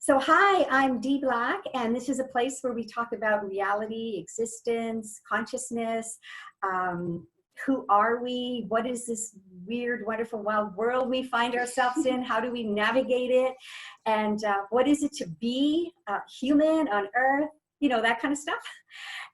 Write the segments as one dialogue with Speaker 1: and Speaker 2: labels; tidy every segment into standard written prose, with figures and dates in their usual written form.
Speaker 1: So hi, I'm Dee Black, and this is a place where we talk about reality, existence, consciousness. Who are we? What is this weird, wonderful, wild world we find ourselves in? How do we navigate it? And what is it to be human on Earth? You know, that kind of stuff.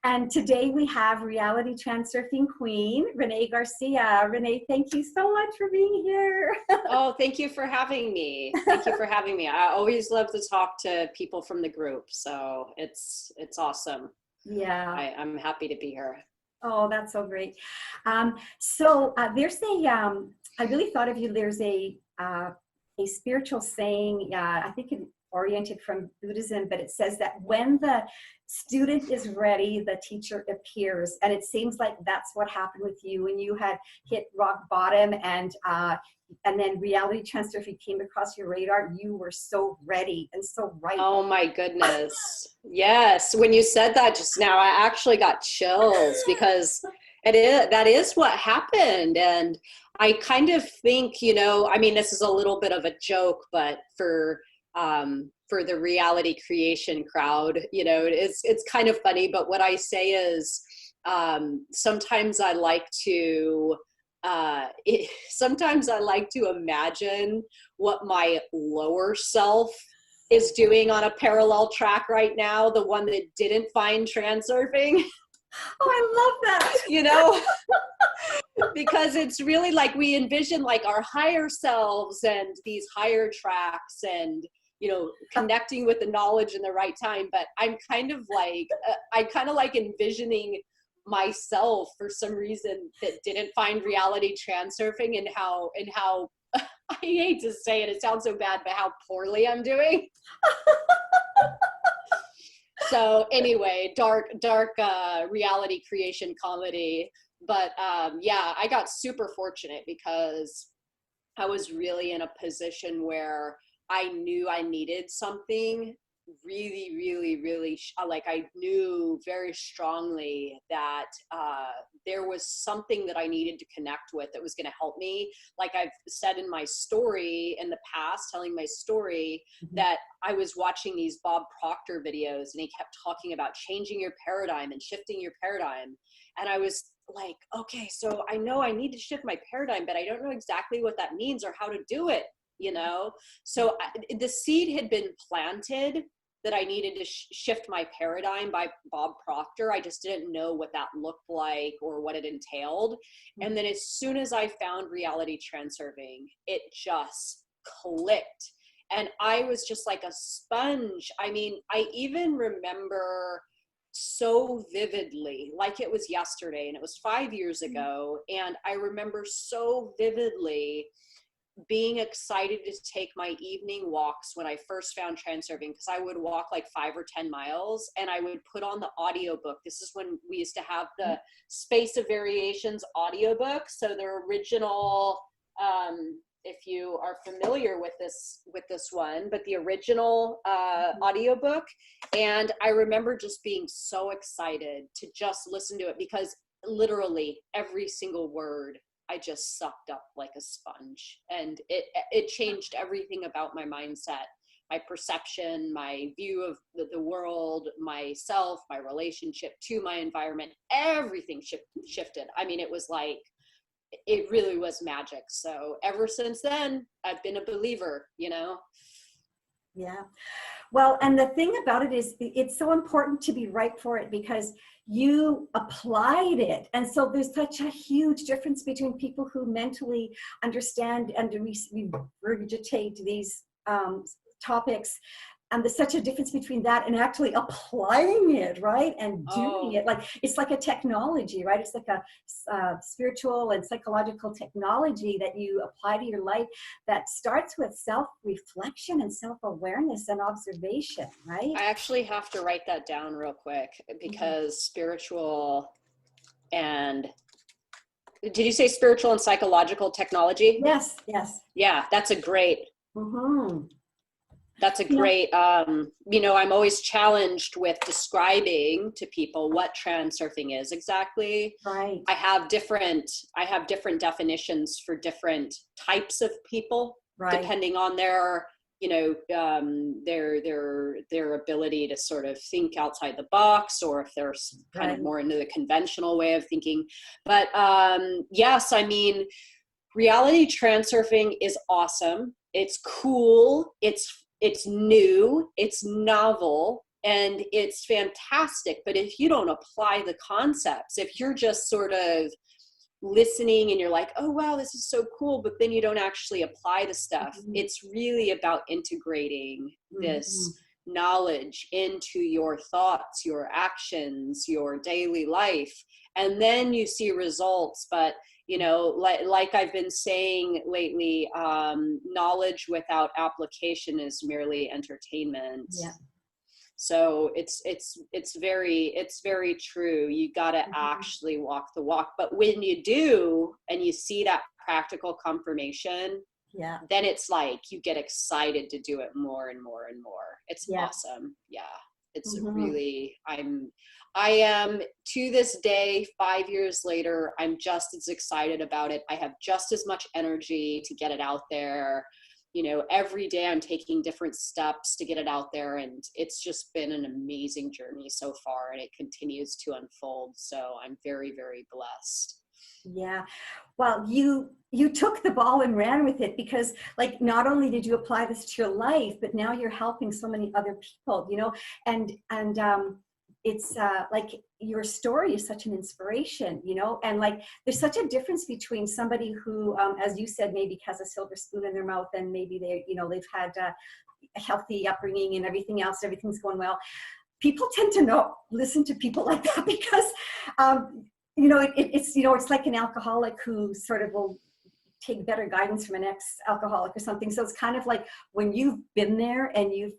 Speaker 1: And today we have Reality Transurfing Queen Renee Garcia. Renee, thank you so much for being here.
Speaker 2: Oh, thank you for having me. Thank you for having me. I always love to talk to people from the group, so it's awesome.
Speaker 1: Yeah.
Speaker 2: I'm happy to be here.
Speaker 1: Oh, that's so great. There's I really thought of you, there's a spiritual saying, I think it oriented from Buddhism, but it says that when the student is ready, the teacher appears. And it seems like that's what happened with you when you had hit rock bottom and then Reality Transurfing came across your radar. You were so ready and so right.
Speaker 2: Oh my goodness. Yes. When you said that just now, I actually got chills because that is what happened. And I kind of think, you know, I mean, this is a little bit of a joke, but for the reality creation crowd, you know, it's kind of funny, but what I say is, sometimes I like to imagine what my lower self is doing on a parallel track right now, the one that didn't find transurfing.
Speaker 1: Oh, I love that.
Speaker 2: You know, because it's really like we envision like our higher selves and these higher tracks and, you know, connecting with the knowledge in the right time. But I'm kind of like, I kind of like envisioning myself for some reason that didn't find reality transurfing and how I hate to say it, it sounds so bad, but how poorly I'm doing. So anyway, dark reality creation comedy. But yeah, I got super fortunate because I was really in a position where I knew I needed something really, like I knew very strongly that there was something that I needed to connect with that was going to help me. Like I've said in my story in the past, telling my story, that I was watching these Bob Proctor videos and he kept talking about changing your paradigm and shifting your paradigm. And I was like, okay, so I know I need to shift my paradigm, but I don't know exactly what that means or how to do it, you know? So the seed had been planted that I needed to shift my paradigm by Bob Proctor. I just didn't know what that looked like or what it entailed. And then as soon as I found Reality Transurfing, it just clicked. And I was just like a sponge. I mean, I even remember so vividly, like it was yesterday, and it was 5 years ago. And I remember so vividly being excited to take my evening walks when I first found transurfing, because I would walk like 5 or 10 miles and I would put on the audiobook. This is when we used to have the Space of Variations audiobook. So the original, if you are familiar with this one, but the original audiobook. And I remember just being so excited to just listen to it because literally every single word I just sucked up like a sponge, and it changed everything about my mindset, my perception, my view of the world, myself, my relationship to my environment. Everything shifted. I mean, it was like, it really was magic. So ever since then, I've been a believer, you know?
Speaker 1: Yeah. Well, and the thing about it is it's so important to be right for it because you applied it. And so there's such a huge difference between people who mentally understand and regurgitate these topics. And there's such a difference between that and actually applying it, right? And doing it. Like, it's like a technology, right? It's like a spiritual and psychological technology that you apply to your life that starts with self-reflection and self-awareness and observation, right?
Speaker 2: I actually have to write that down real quick because spiritual and, did you say spiritual and psychological technology?
Speaker 1: Yes, yes.
Speaker 2: Yeah, that's a great, that's a great, you know, I'm always challenged with describing to people what transurfing is exactly.
Speaker 1: Right.
Speaker 2: I have different definitions for different types of people, depending on their you know, their ability to sort of think outside the box, or if they're kind of more into the conventional way of thinking. But yes, I mean, reality transurfing is awesome. It's cool. It's new. It's novel. And it's fantastic. But if you don't apply the concepts, if you're just sort of listening and you're like, oh wow, this is so cool, but then you don't actually apply the stuff, it's really about integrating this knowledge into your thoughts, your actions, your daily life, and then you see results. But you know, like I've been saying lately, knowledge without application is merely entertainment.
Speaker 1: Yeah.
Speaker 2: So it's very true. You got to actually walk the walk. But when you do, and you see that practical confirmation,
Speaker 1: yeah,
Speaker 2: then it's like you get excited to do it more and more and more. It's awesome. Yeah. It's really, I am to this day, 5 years later, I'm just as excited about it. I have just as much energy to get it out there. You know, every day I'm taking different steps to get it out there, and it's just been an amazing journey so far, and it continues to unfold. So I'm very, very blessed.
Speaker 1: Yeah. Well, you took the ball and ran with it, because like, not only did you apply this to your life, but now you're helping so many other people, you know, and it's like, your story is such an inspiration, you know, and like, there's such a difference between somebody who, as you said, maybe has a silver spoon in their mouth, and maybe they, you know, they've had a healthy upbringing and everything else, everything's going well. People tend to listen to people like that, because you know, it's, you know, it's like an alcoholic who sort of will take better guidance from an ex-alcoholic or something. So it's kind of like, when you've been there and you've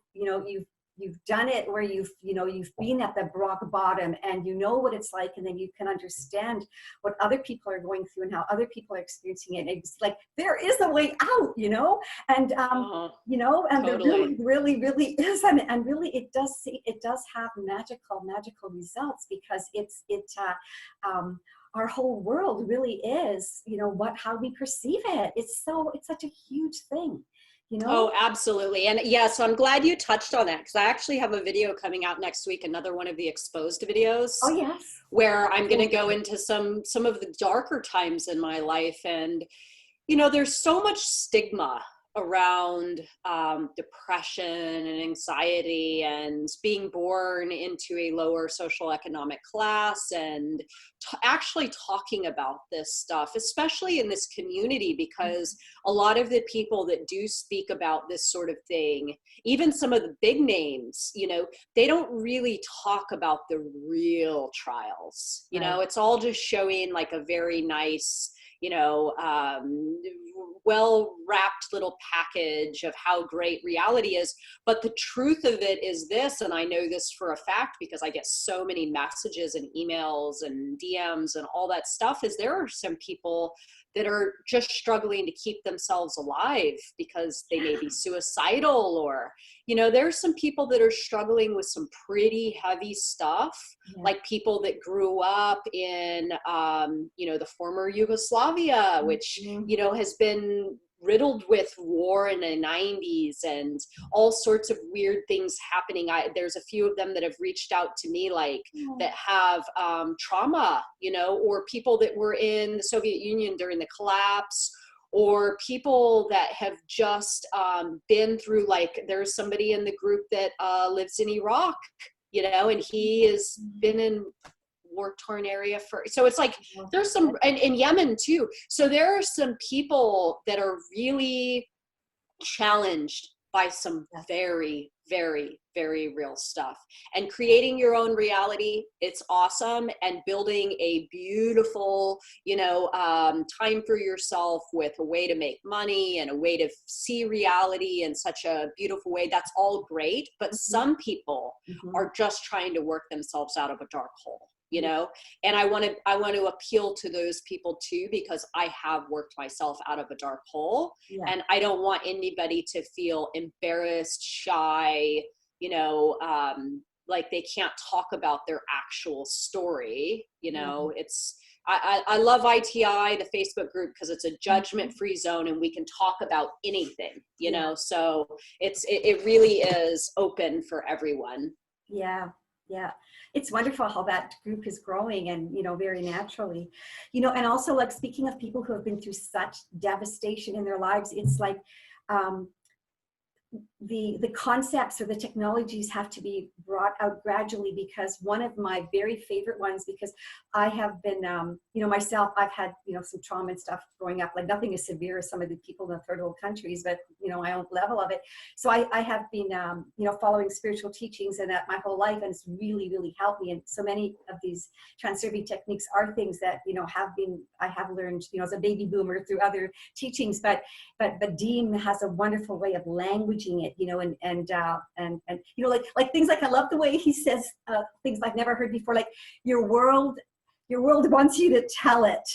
Speaker 1: done it, where you've been at the rock bottom, and you know what it's like, and then you can understand what other people are going through and how other people are experiencing it. It's like, there is a way out, you know, and you know, and
Speaker 2: Totally.
Speaker 1: there really is, and really it does have magical results, because our whole world really is, you know, how we perceive it. It's such a huge thing. You know?
Speaker 2: Oh, absolutely. And yeah, so I'm glad you touched on that, because I actually have a video coming out next week, another one of the exposed videos.
Speaker 1: Oh, yes.
Speaker 2: Where I'm going to go into some of the darker times in my life. And, you know, there's so much stigma around depression and anxiety, and being born into a lower social economic class, and actually talking about this stuff, especially in this community, because a lot of the people that do speak about this sort of thing, even some of the big names, you know, they don't really talk about the real trials. You know, it's all just showing like a very nice, you know, well wrapped little package of how great reality is. But the truth of it is this, and I know this for a fact because I get so many messages and emails and DMs and all that stuff, is there are some people that are just struggling to keep themselves alive because they may be suicidal, or, you know, there's some people that are struggling with some pretty heavy stuff, like people that grew up in, you know, the former Yugoslavia, which, you know, has been riddled with war in the 90s and all sorts of weird things happening. There's a few of them that have reached out to me, like that have trauma, you know, or people that were in the Soviet Union during the collapse, or people that have just been through, like there's somebody in the group that lives in Iraq, you know, and he has been in war-torn area so it's like there's some, and in Yemen too. So there are some people that are really challenged by some very, very, very real stuff. And creating your own reality, it's awesome. And building a beautiful, you know, time for yourself with a way to make money and a way to see reality in such a beautiful way, that's all great. But some people are just trying to work themselves out of a dark hole, you know, and I want to appeal to those people too, because I have worked myself out of a dark hole, and I don't want anybody to feel embarrassed, shy, you know, like they can't talk about their actual story. You know, I love ITI, the Facebook group, because it's a judgment-free zone and we can talk about anything, you know, so it really is open for everyone.
Speaker 1: Yeah. Yeah. It's wonderful how that group is growing and, you know, very naturally, you know, and also like speaking of people who have been through such devastation in their lives, it's like, the concepts or the technologies have to be brought out gradually, because one of my very favorite ones, because I have been, you know, myself, I've had, you know, some trauma and stuff growing up, like nothing as severe as some of the people in the third world countries, but, you know, my own level of it. So I have been, you know, following spiritual teachings and that my whole life, and it's really, really helped me. And so many of these transurfing techniques are things that, you know, I have learned, you know, as a baby boomer through other teachings, but Vadim has a wonderful way of languaging it, you know, and you know, like things like, I love the way he says things I've never heard before, like your world wants you to tell it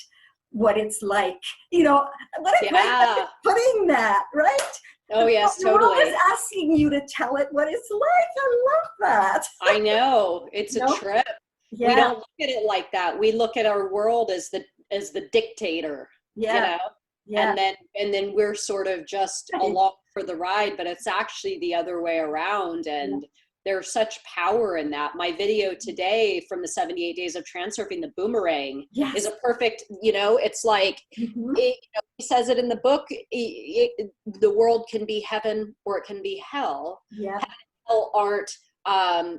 Speaker 1: what it's like, you know, what a great way of putting that, right?
Speaker 2: Oh yes,
Speaker 1: the world
Speaker 2: totally.
Speaker 1: is asking you to tell it what it's like. I love that.
Speaker 2: I know, it's a trip.
Speaker 1: Yeah.
Speaker 2: We don't look at it like that. We look at our world as the dictator, you know, and then we're sort of just along for the ride, but it's actually the other way around. And there's such power in that. My video today from the 78 days of transurfing, the boomerang, is a perfect, you know, it's like, it, you know, he says it in the book, the world can be heaven or it can be hell. Heaven and hell aren't,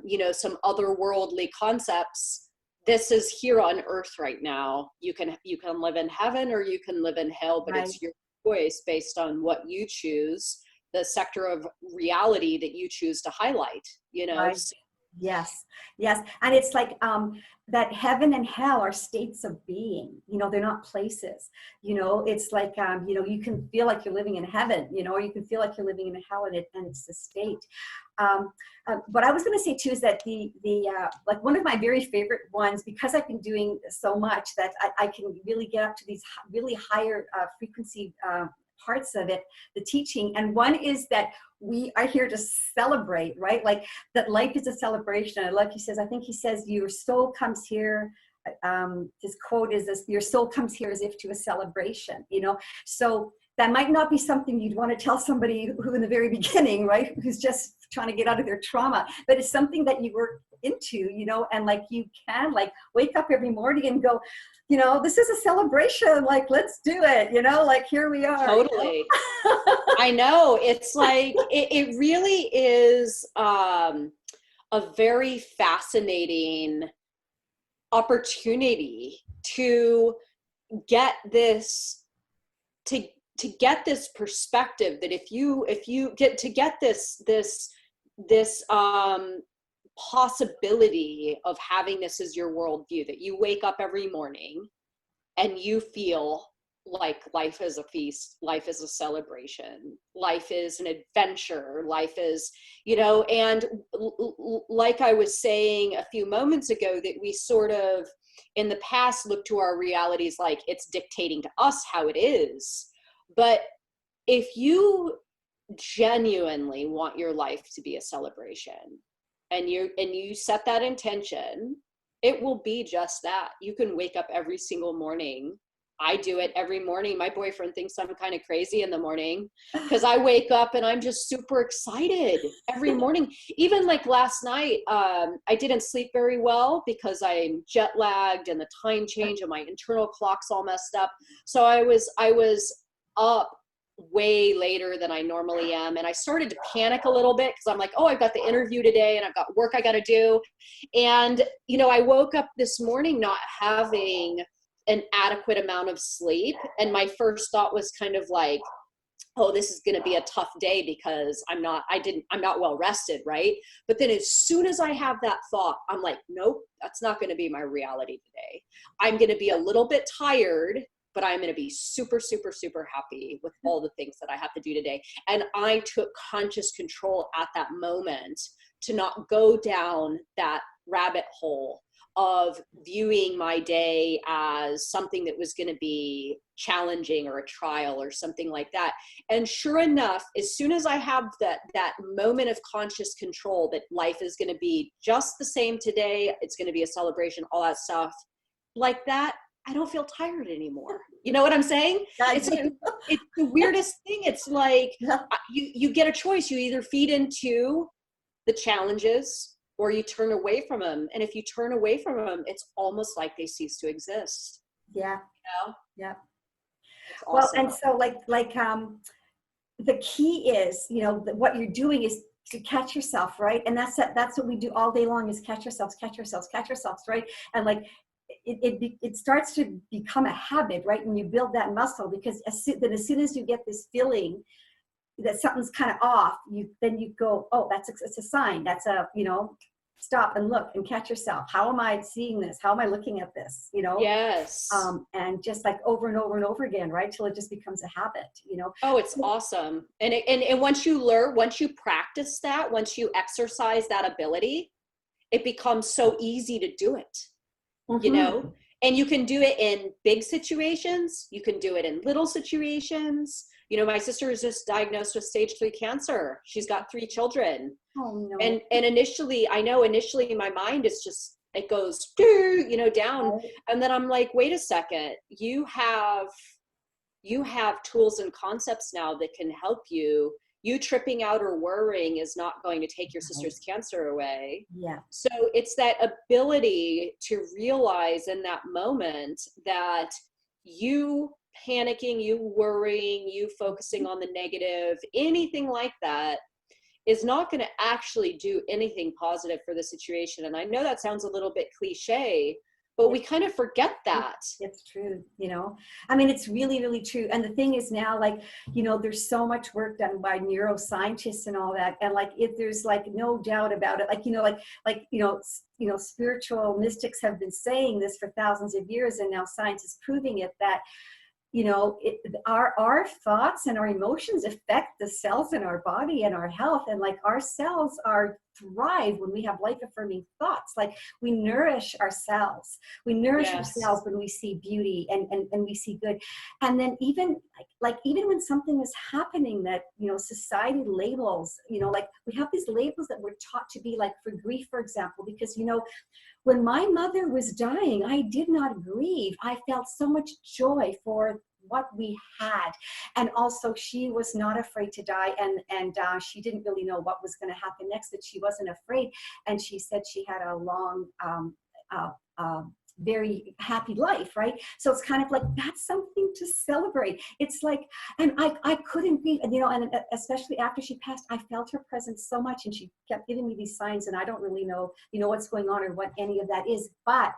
Speaker 2: you know, some otherworldly concepts. This is here on earth right now. You can live in heaven or you can live in hell, but it's your choice based on what you choose, the sector of reality that you choose to highlight, you know.
Speaker 1: Yes. And it's like that heaven and hell are states of being, you know, they're not places, you know. It's like, you know, you can feel like you're living in heaven, you know, or you can feel like you're living in hell, and it's a state. What I was going to say too is that the like one of my very favorite ones, because I've been doing so much that I can really get up to these really higher frequency parts of it, the teaching. And one is that we are here to celebrate, right? Like that life is a celebration. I love, he says, I think he says, your soul comes here. His quote is this: your soul comes here as if to a celebration, you know? So that might not be something you'd want to tell somebody who in the very beginning, right, who's just trying to get out of their trauma, but it's something that you work into, you know, and like you can like wake up every morning and go, you know, this is a celebration, like let's do it, you know, like here we are.
Speaker 2: Totally. You know? I know, it's like it really is a very fascinating opportunity to get this to get this perspective that if you get to get this possibility of having this as your worldview, that you wake up every morning and you feel like life is a feast, life is a celebration, life is an adventure, life is, you know, and like I was saying a few moments ago, that we sort of in the past look to our realities like it's dictating to us how it is. But if you genuinely want your life to be a celebration and you set that intention, it will be just that. You can wake up every single morning. I do it every morning. My boyfriend thinks I'm kind of crazy in the morning because I wake up and I'm just super excited every morning. Even like last night, I didn't sleep very well because I'm jet lagged and the time change and my internal clock's all messed up. So I was up way later than I normally am. And I started to panic a little bit because I'm like, oh, I've got the interview today and I've got work I got to do. And, you know, I woke up this morning not having an adequate amount of sleep. And my first thought was kind of like, oh, this is going to be a tough day because I'm not well rested. Right. But then as soon as I have that thought, I'm like, nope, that's not going to be my reality today. I'm going to be a little bit tired, but I'm going to be super, super, super happy with all the things that I have to do today. And I took conscious control at that moment to not go down that rabbit hole of viewing my day as something that was going to be challenging or a trial or something like that. And sure enough, as soon as I have that moment of conscious control that life is going to be just the same today, it's going to be a celebration, all that stuff like that, I don't feel tired anymore. You know what I'm saying? It's like, it's the weirdest thing. It's like, you get a choice. You either feed into the challenges or you turn away from them. And if you turn away from them, it's almost like they cease to exist.
Speaker 1: Yeah.
Speaker 2: You know?
Speaker 1: Yeah.
Speaker 2: It's
Speaker 1: Well,
Speaker 2: awesome.
Speaker 1: and so the key is, what you're doing is to catch yourself, right? And that's what we do all day long, is catch ourselves, right? And like, it starts to become a habit, right? When you build that muscle, because as soon as you get this feeling that something's kind of off, then you go, oh, it's a sign. That's stop and look and catch yourself. How am I seeing this? How am I looking at this?
Speaker 2: Yes.
Speaker 1: And just like over and over and over again, right? Till it just becomes a habit,
Speaker 2: Oh, it's awesome. And once you practice that, once you exercise that ability, it becomes so easy to do it,
Speaker 1: Mm-hmm.
Speaker 2: and you can do it in big situations. You can do it in little situations. My sister was just diagnosed with stage 3 cancer. She's got 3 children.
Speaker 1: Oh no.
Speaker 2: And initially my mind is just, it goes, down.
Speaker 1: Right.
Speaker 2: And then I'm like, wait a second, you have tools and concepts now that can help you. You tripping out or worrying is not going to take your sister's cancer away.
Speaker 1: Yeah.
Speaker 2: So it's that ability to realize in that moment that you panicking, you worrying, you focusing on the negative, anything like that is not going to actually do anything positive for the situation. And I know that sounds a little bit cliche, but we kind of forget that.
Speaker 1: It's true. I mean, it's really, really true. And the thing is now, like, there's so much work done by neuroscientists and all that. And like, if there's like no doubt about it, spiritual mystics have been saying this for thousands of years. And now science is proving it, that our thoughts and our emotions affect the cells in our body and our health. And like, our cells thrive when we have life affirming thoughts. Like, we nourish ourselves. We nourish ourselves when we see beauty and we see good. And then even even when something is happening that, society labels, like, we have these labels that we're taught to be, like, for grief, for example, because, when my mother was dying, I did not grieve. I felt so much joy for what we had. And also, she was not afraid to die. And she didn't really know what was going to happen next, but she wasn't afraid. And she said she had a long, very happy life, right? So it's kind of like, that's something to celebrate. It's like, and I couldn't be, and especially after she passed, I felt her presence so much, and she kept giving me these signs, and I don't really know, what's going on or what any of that is. But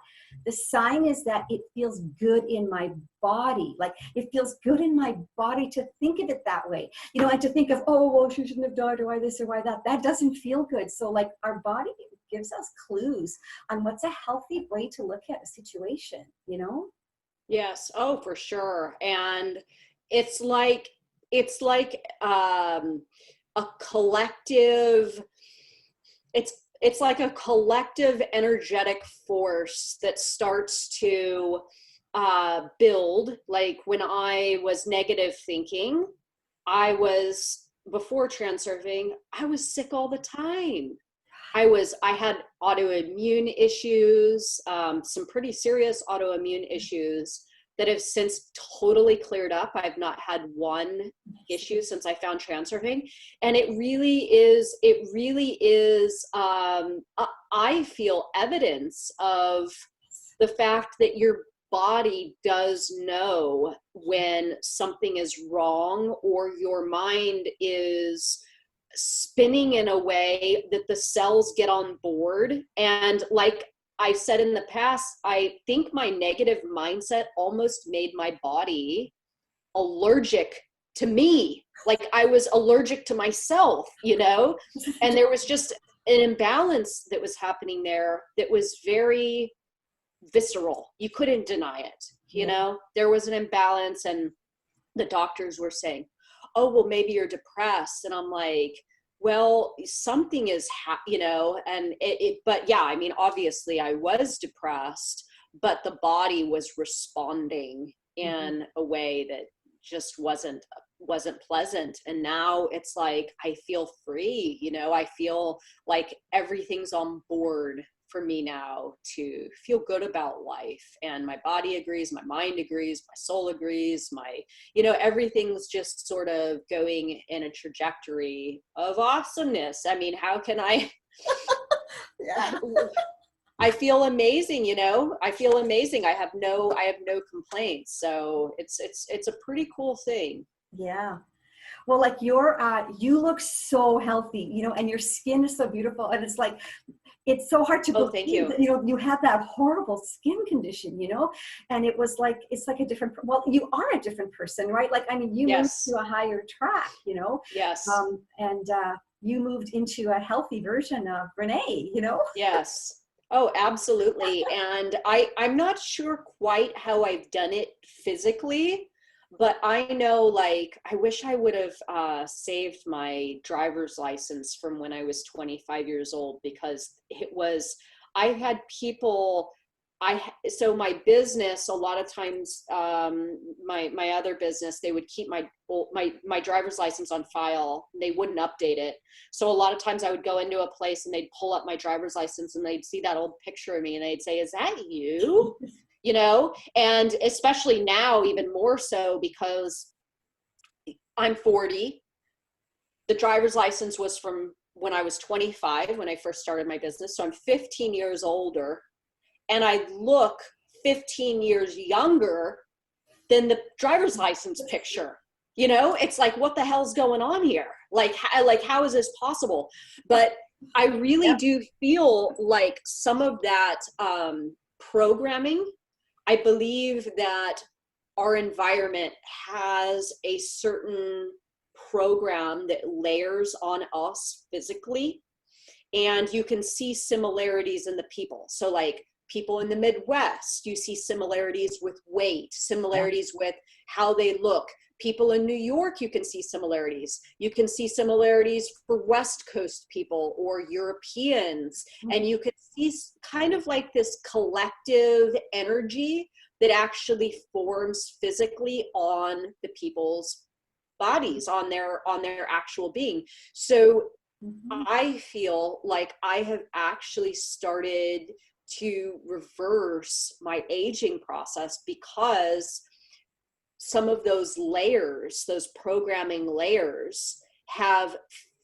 Speaker 1: the sign is that it feels good in my body. Like, it feels good in my body to think of it that way, and to think of, oh, well, she shouldn't have died, or why this or why that. That doesn't feel good. So like, our body gives us clues on what's a healthy way to look at a situation,
Speaker 2: Yes. Oh, for sure. And it's like a collective, it's like a collective energetic force that starts to build. Like, when I was negative thinking, before transurfing, I was sick all the time. I had autoimmune issues, some pretty serious autoimmune issues that have since totally cleared up. I've not had one issue since I found transurfing. And it really is, I feel evidence of the fact that your body does know when something is wrong, or your mind is spinning in a way that the cells get on board. And like I said in the past, I think my negative mindset almost made my body allergic to me. Like, I was allergic to myself, and there was just an imbalance that was happening there that was very visceral. You couldn't deny it. There was an imbalance, and the doctors were saying, oh, well, maybe you're depressed. And I'm like, well, something is, and but yeah, I mean, obviously I was depressed, but the body was responding in a way that just wasn't pleasant. And now it's like, I feel free, I feel like everything's on board for me now to feel good about life, and my body agrees, my mind agrees, my soul agrees, my, you know, everything's just sort of going in a trajectory of awesomeness. I mean, how can I,
Speaker 1: Yeah.
Speaker 2: I feel amazing, you know, I feel amazing. I have no complaints. So it's a pretty cool thing.
Speaker 1: Yeah. Well, like you look so healthy, you know, and your skin is so beautiful. And it's like, it's so hard to
Speaker 2: Oh, thank
Speaker 1: believe
Speaker 2: you.
Speaker 1: that, you know, you had that horrible skin condition, you know, and it was like, it's like a different, well, you are a different person, right? Like, I mean, you moved
Speaker 2: Yes.
Speaker 1: to a higher track, you know,
Speaker 2: Yes.
Speaker 1: and you moved into a healthy version of Renee, you know?
Speaker 2: Yes. Oh, absolutely. And I'm not sure quite how I've done it physically, but I know, like, I wish I would have saved my driver's license from when I was 25 years old, because it was, I had people, so my business, a lot of times, my other business, they would keep my driver's license on file. They wouldn't update it. So a lot of times I would go into a place and they'd pull up my driver's license and they'd see that old picture of me and they'd say, "Is that you?" You know, and especially now, even more so, because I'm 40. The driver's license was from when I was 25, when I first started my business. So I'm 15 years older, and I look 15 years younger than the driver's license picture. You know, it's like, what the hell's going on here? Like, how is this possible? But I really
Speaker 1: Yeah.
Speaker 2: do feel like some of that programming, I believe that our environment has a certain program that layers on us physically, and you can see similarities in the people. So like people in the Midwest, you see similarities with weight, similarities with how they look. People in New York, you can see similarities. You can see similarities for West Coast people or Europeans. And you can see kind of like this collective energy that actually forms physically on the people's bodies, on their actual being. So I feel like I have actually started to reverse my aging process, because some of those layers, those programming layers, have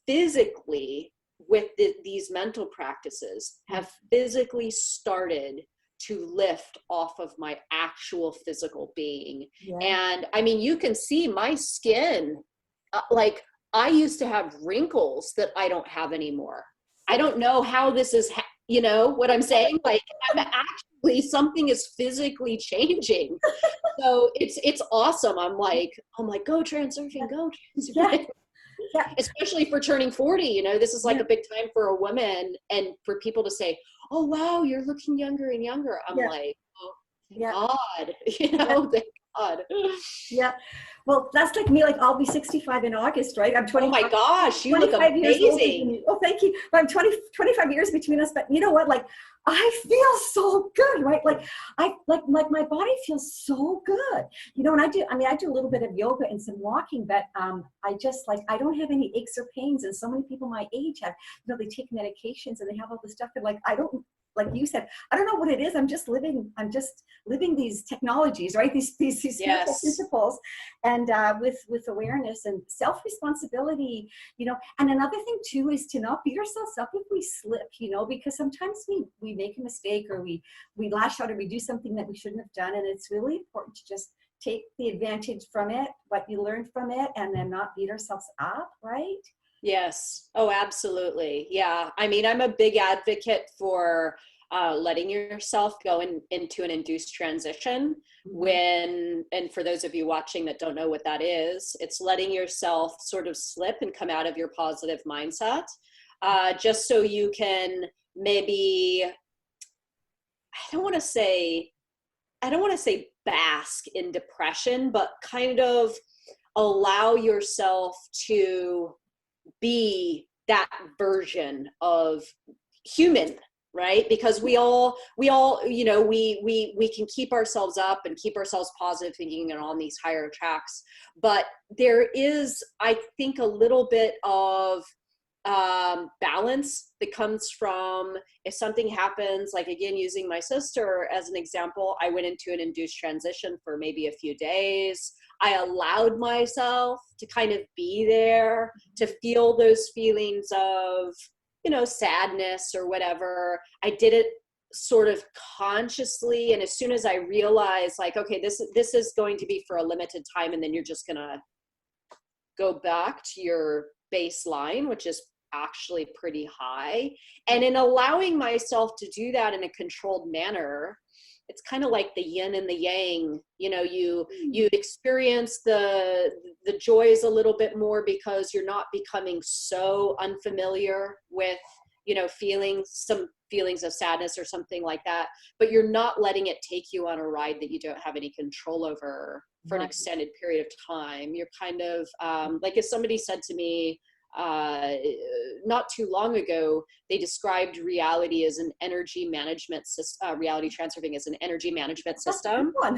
Speaker 2: physically, with these mental practices, have physically started to lift off of my actual physical being.
Speaker 1: Yeah.
Speaker 2: And I mean, you can see my skin, like, I used to have wrinkles that I don't have anymore. I don't know how this is, you know what I'm saying? Like, I'm actually, something is physically changing. So it's awesome. I'm like, go Transurfing, go Transurfing.
Speaker 1: Yeah. Yeah.
Speaker 2: Especially for turning 40, you know, this is like a big time for a woman, and for people to say, "Oh wow, you're looking younger and younger." I'm like, oh, thank God, you know, thank God.
Speaker 1: Yeah. Well, that's like me. Like, I'll be 65 in August, right? I'm
Speaker 2: Oh
Speaker 1: 25,
Speaker 2: my gosh, you look
Speaker 1: 25 years older than
Speaker 2: amazing.
Speaker 1: you. Oh, thank you. But I'm 25 years between us. But you know what? Like, I feel so good, right? Like, like my body feels so good, you know. And I do a little bit of yoga and some walking, but I just, like, I don't have any aches or pains. And so many people my age have, you know, they take medications and they have all this stuff. And like, I don't, like you said, I don't know what it is. I'm just living these technologies, right? These spiritual principles, and with awareness and self-responsibility, you know. And another thing too is to not beat ourselves up if we slip, you know, because sometimes we make a mistake, or we lash out, or we do something that we shouldn't have done. And it's really important to just take the advantage from it, what you learned from it, and then not beat ourselves up, right?
Speaker 2: Yes. Oh, absolutely. Yeah. I mean, I'm a big advocate for letting yourself go into an induced transition when, and for those of you watching that don't know what that is, it's letting yourself sort of slip and come out of your positive mindset, just so you can maybe, I don't want to say bask in depression, but kind of allow yourself to be that version of human, right? Because we all, you know, we can keep ourselves up and keep ourselves positive thinking and on these higher tracks. But there is, I think, a little bit of balance that comes from, if something happens, like again, using my sister as an example, I went into an induced transition for maybe a few days. I allowed myself to kind of be there, to feel those feelings of, you know, sadness or whatever. I did it sort of consciously. And as soon as I realized, like, okay, this is going to be for a limited time, and then you're just gonna go back to your baseline, which is actually pretty high. And in allowing myself to do that in a controlled manner, it's kind of like the yin and the yang. You know, you experience the joys a little bit more because you're not becoming so unfamiliar with, you know, some feelings of sadness or something like that, but you're not letting it take you on a ride that you don't have any control over for an extended period of time. You're kind of like, if somebody said to me not too long ago, they described reality as an energy management system, reality transurfing as an energy management system. I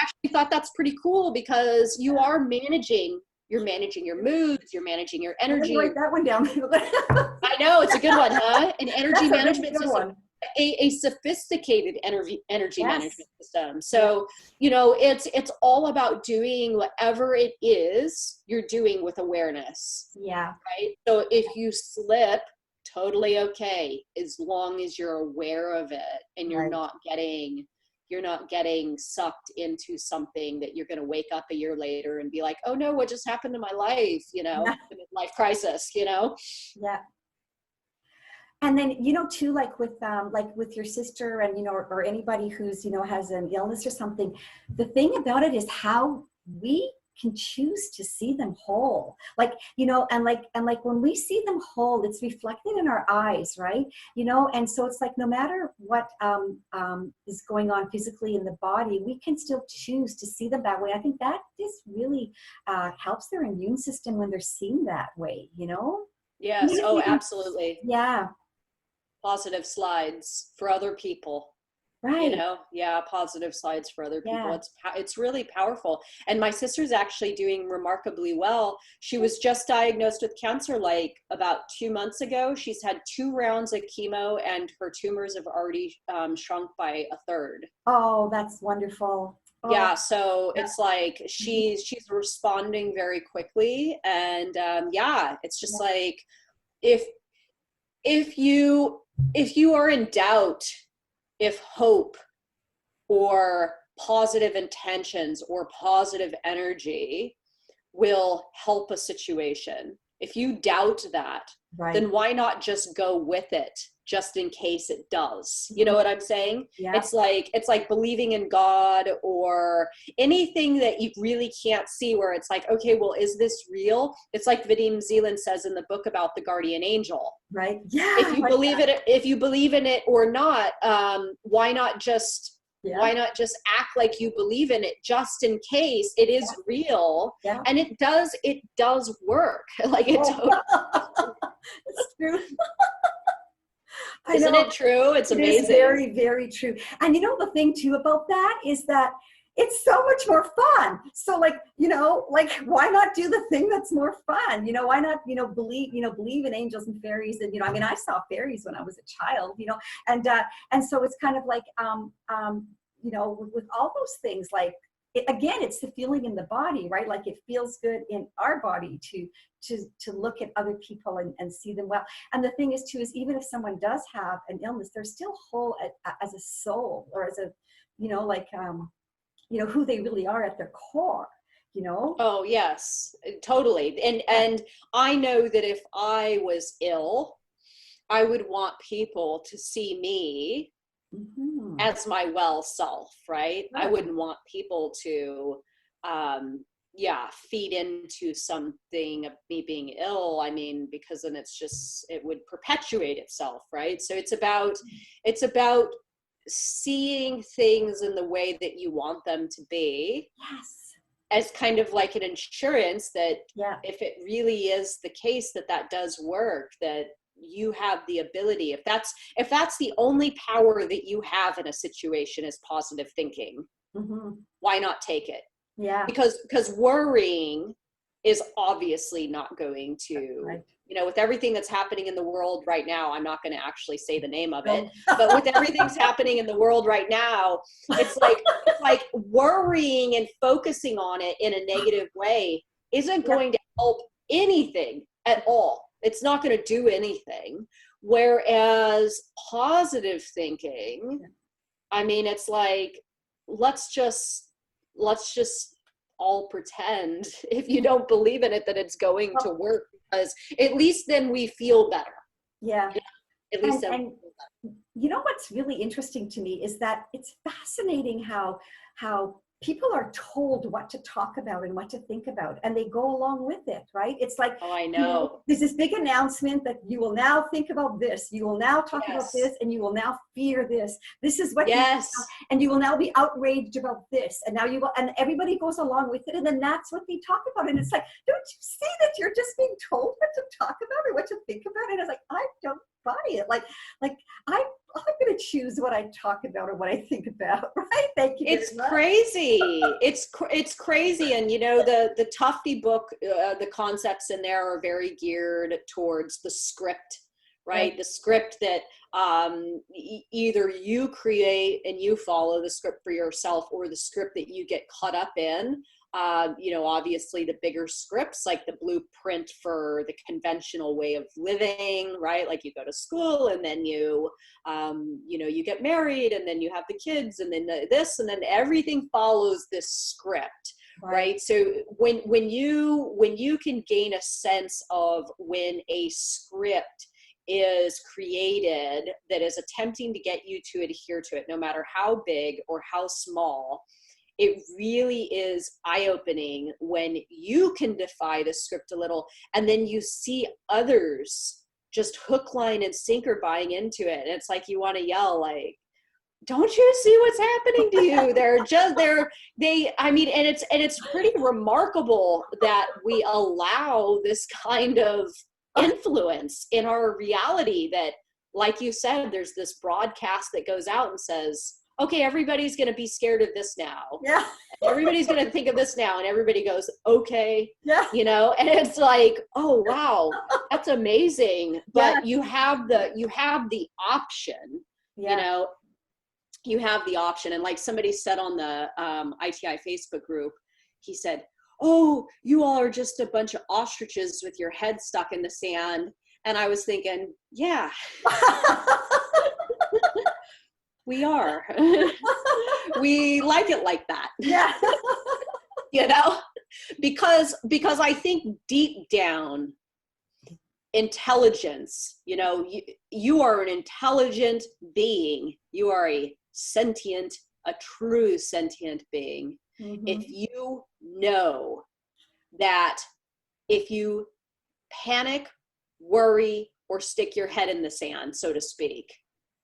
Speaker 2: actually thought that's pretty cool, because you are managing, you're managing your moods, you're managing your energy.
Speaker 1: Write that one down.
Speaker 2: I know, it's a good one, huh? An energy management system. A sophisticated energy management system. So, you know, it's all about doing whatever it is you're doing with awareness.
Speaker 1: Yeah.
Speaker 2: Right. So if you slip, totally okay, as long as you're aware of it and you're not getting sucked into something that you're going to wake up a year later and be like, oh no, what just happened to my life? You know, the midlife crisis, you know?
Speaker 1: Yeah. And then, you know, too, like with your sister and, you know, or anybody who's, you know, has an illness or something, the thing about it is how we can choose to see them whole. Like, you know, and like when we see them whole, it's reflected in our eyes, right? You know, and so it's like, no matter what is going on physically in the body, we can still choose to see them that way. I think that this really helps their immune system when they're seen that way, you know?
Speaker 2: Yes. Oh, absolutely.
Speaker 1: Yeah.
Speaker 2: Positive slides for other people.
Speaker 1: Right.
Speaker 2: You know, yeah, positive slides for other people.
Speaker 1: Yeah.
Speaker 2: It's really powerful. And my sister's actually doing remarkably well. She was just diagnosed with cancer like about 2 months ago. She's had 2 rounds of chemo, and her tumors have already shrunk by a third.
Speaker 1: Oh, that's wonderful. Oh.
Speaker 2: Yeah, so it's like she's responding very quickly, and yeah, it's just like, if you are in doubt, if hope or positive intentions or positive energy will help a situation, if you doubt that, then why not just go with it, just in case it does? You know what I'm saying? Yeah. It's like believing in God or anything that you really can't see, where it's like, okay, well, is this real? It's like Vadim Zeland says in the book about the guardian angel. Right. Yeah. If you believe in it or not, why not just act like you believe in it, just in case it is real? Yeah. And it does work. Like it it's true. Isn't it true? It's amazing. It's very, very true. And you know, the thing too about that is that it's so much more fun. So like, you know, like, why not do the thing that's more fun? You know, why not, believe in angels and fairies? And, I mean, I saw fairies when I was a child, and so it's kind of like, with all those things, like, again, it's the feeling in the body, right? Like, it feels good in our body to look at other people and see them well. And the thing is too, is even if someone does have an illness, they're still whole as a soul, or as a, who they really are at their core, Oh, yes, totally. And I know that if I was ill, I would want people to see me as my well self, right? I wouldn't want people to, feed into something of me being ill. I mean, because then it would perpetuate itself, right? So it's about seeing things in the way that you want them to be. Yes. As kind of like an insurance that if it really is the case that does work, that you have the ability, if that's the only power that you have in a situation is positive thinking, why not take it? Yeah. Because worrying is obviously not going to you know, with everything that's happening in the world right now, I'm not going to actually say the name of it, but with everything's happening in the world right now, it's like worrying and focusing on it in a negative way isn't going to help anything at all. It's not going to do anything. Whereas positive thinking, I mean, it's like, let's just all pretend, if you don't believe in it, that it's going to work, because at least then we feel better.
Speaker 1: Yeah.
Speaker 2: At least
Speaker 1: and you know what's really interesting to me is that it's fascinating how people are told what to talk about and what to think about, and they go along with it, right? It's like,
Speaker 2: oh, I know.
Speaker 1: You know, there's this big announcement that you will now think about this, you will now talk about this, and you will now fear this. This is what and you will now be outraged about this, and now you will, and everybody goes along with it, and then that's what they talk about. And it's like, don't you see that you're just being told what to talk about or what to think about? And it's like, I don't buy it. Like I'm going to choose what I talk about or what I think about, right? Thank you.
Speaker 2: It's crazy. It's crazy. And you know, the Tufte book, the concepts in there are very geared towards the script, right? The script that either you create and you follow the script for yourself, or the script that you get caught up in. You know, obviously the bigger scripts, like the blueprint for the conventional way of living, right? Like you go to school and then you know, you get married and then you have the kids and then this, and then everything follows this script, right? So when you can gain a sense of when a script is created that is attempting to get you to adhere to it, no matter how big or how small, it really is eye-opening when you can defy the script a little, and then you see others just hook, line, and sinker buying into it. And it's like you want to yell, like, don't you see what's happening to you? I mean, and it's pretty remarkable that we allow this kind of influence in our reality that, like you said, there's this broadcast that goes out and says, okay, everybody's going to be scared of this now.
Speaker 1: Yeah.
Speaker 2: Everybody's going to think of this now. And everybody goes, okay.
Speaker 1: Yeah.
Speaker 2: You know, and it's like, oh, wow, that's amazing. But you have the option, you know, you have the option. And like somebody said on the ITI Facebook group, he said, oh, you all are just a bunch of ostriches with your head stuck in the sand. And I was thinking, yeah. We are. We like it like that.
Speaker 1: Yeah.
Speaker 2: You know, because I think deep down, intelligence, you know, you are an intelligent being. You are a true sentient being. Mm-hmm. If you know that if you panic, worry, or stick your head in the sand, so to speak,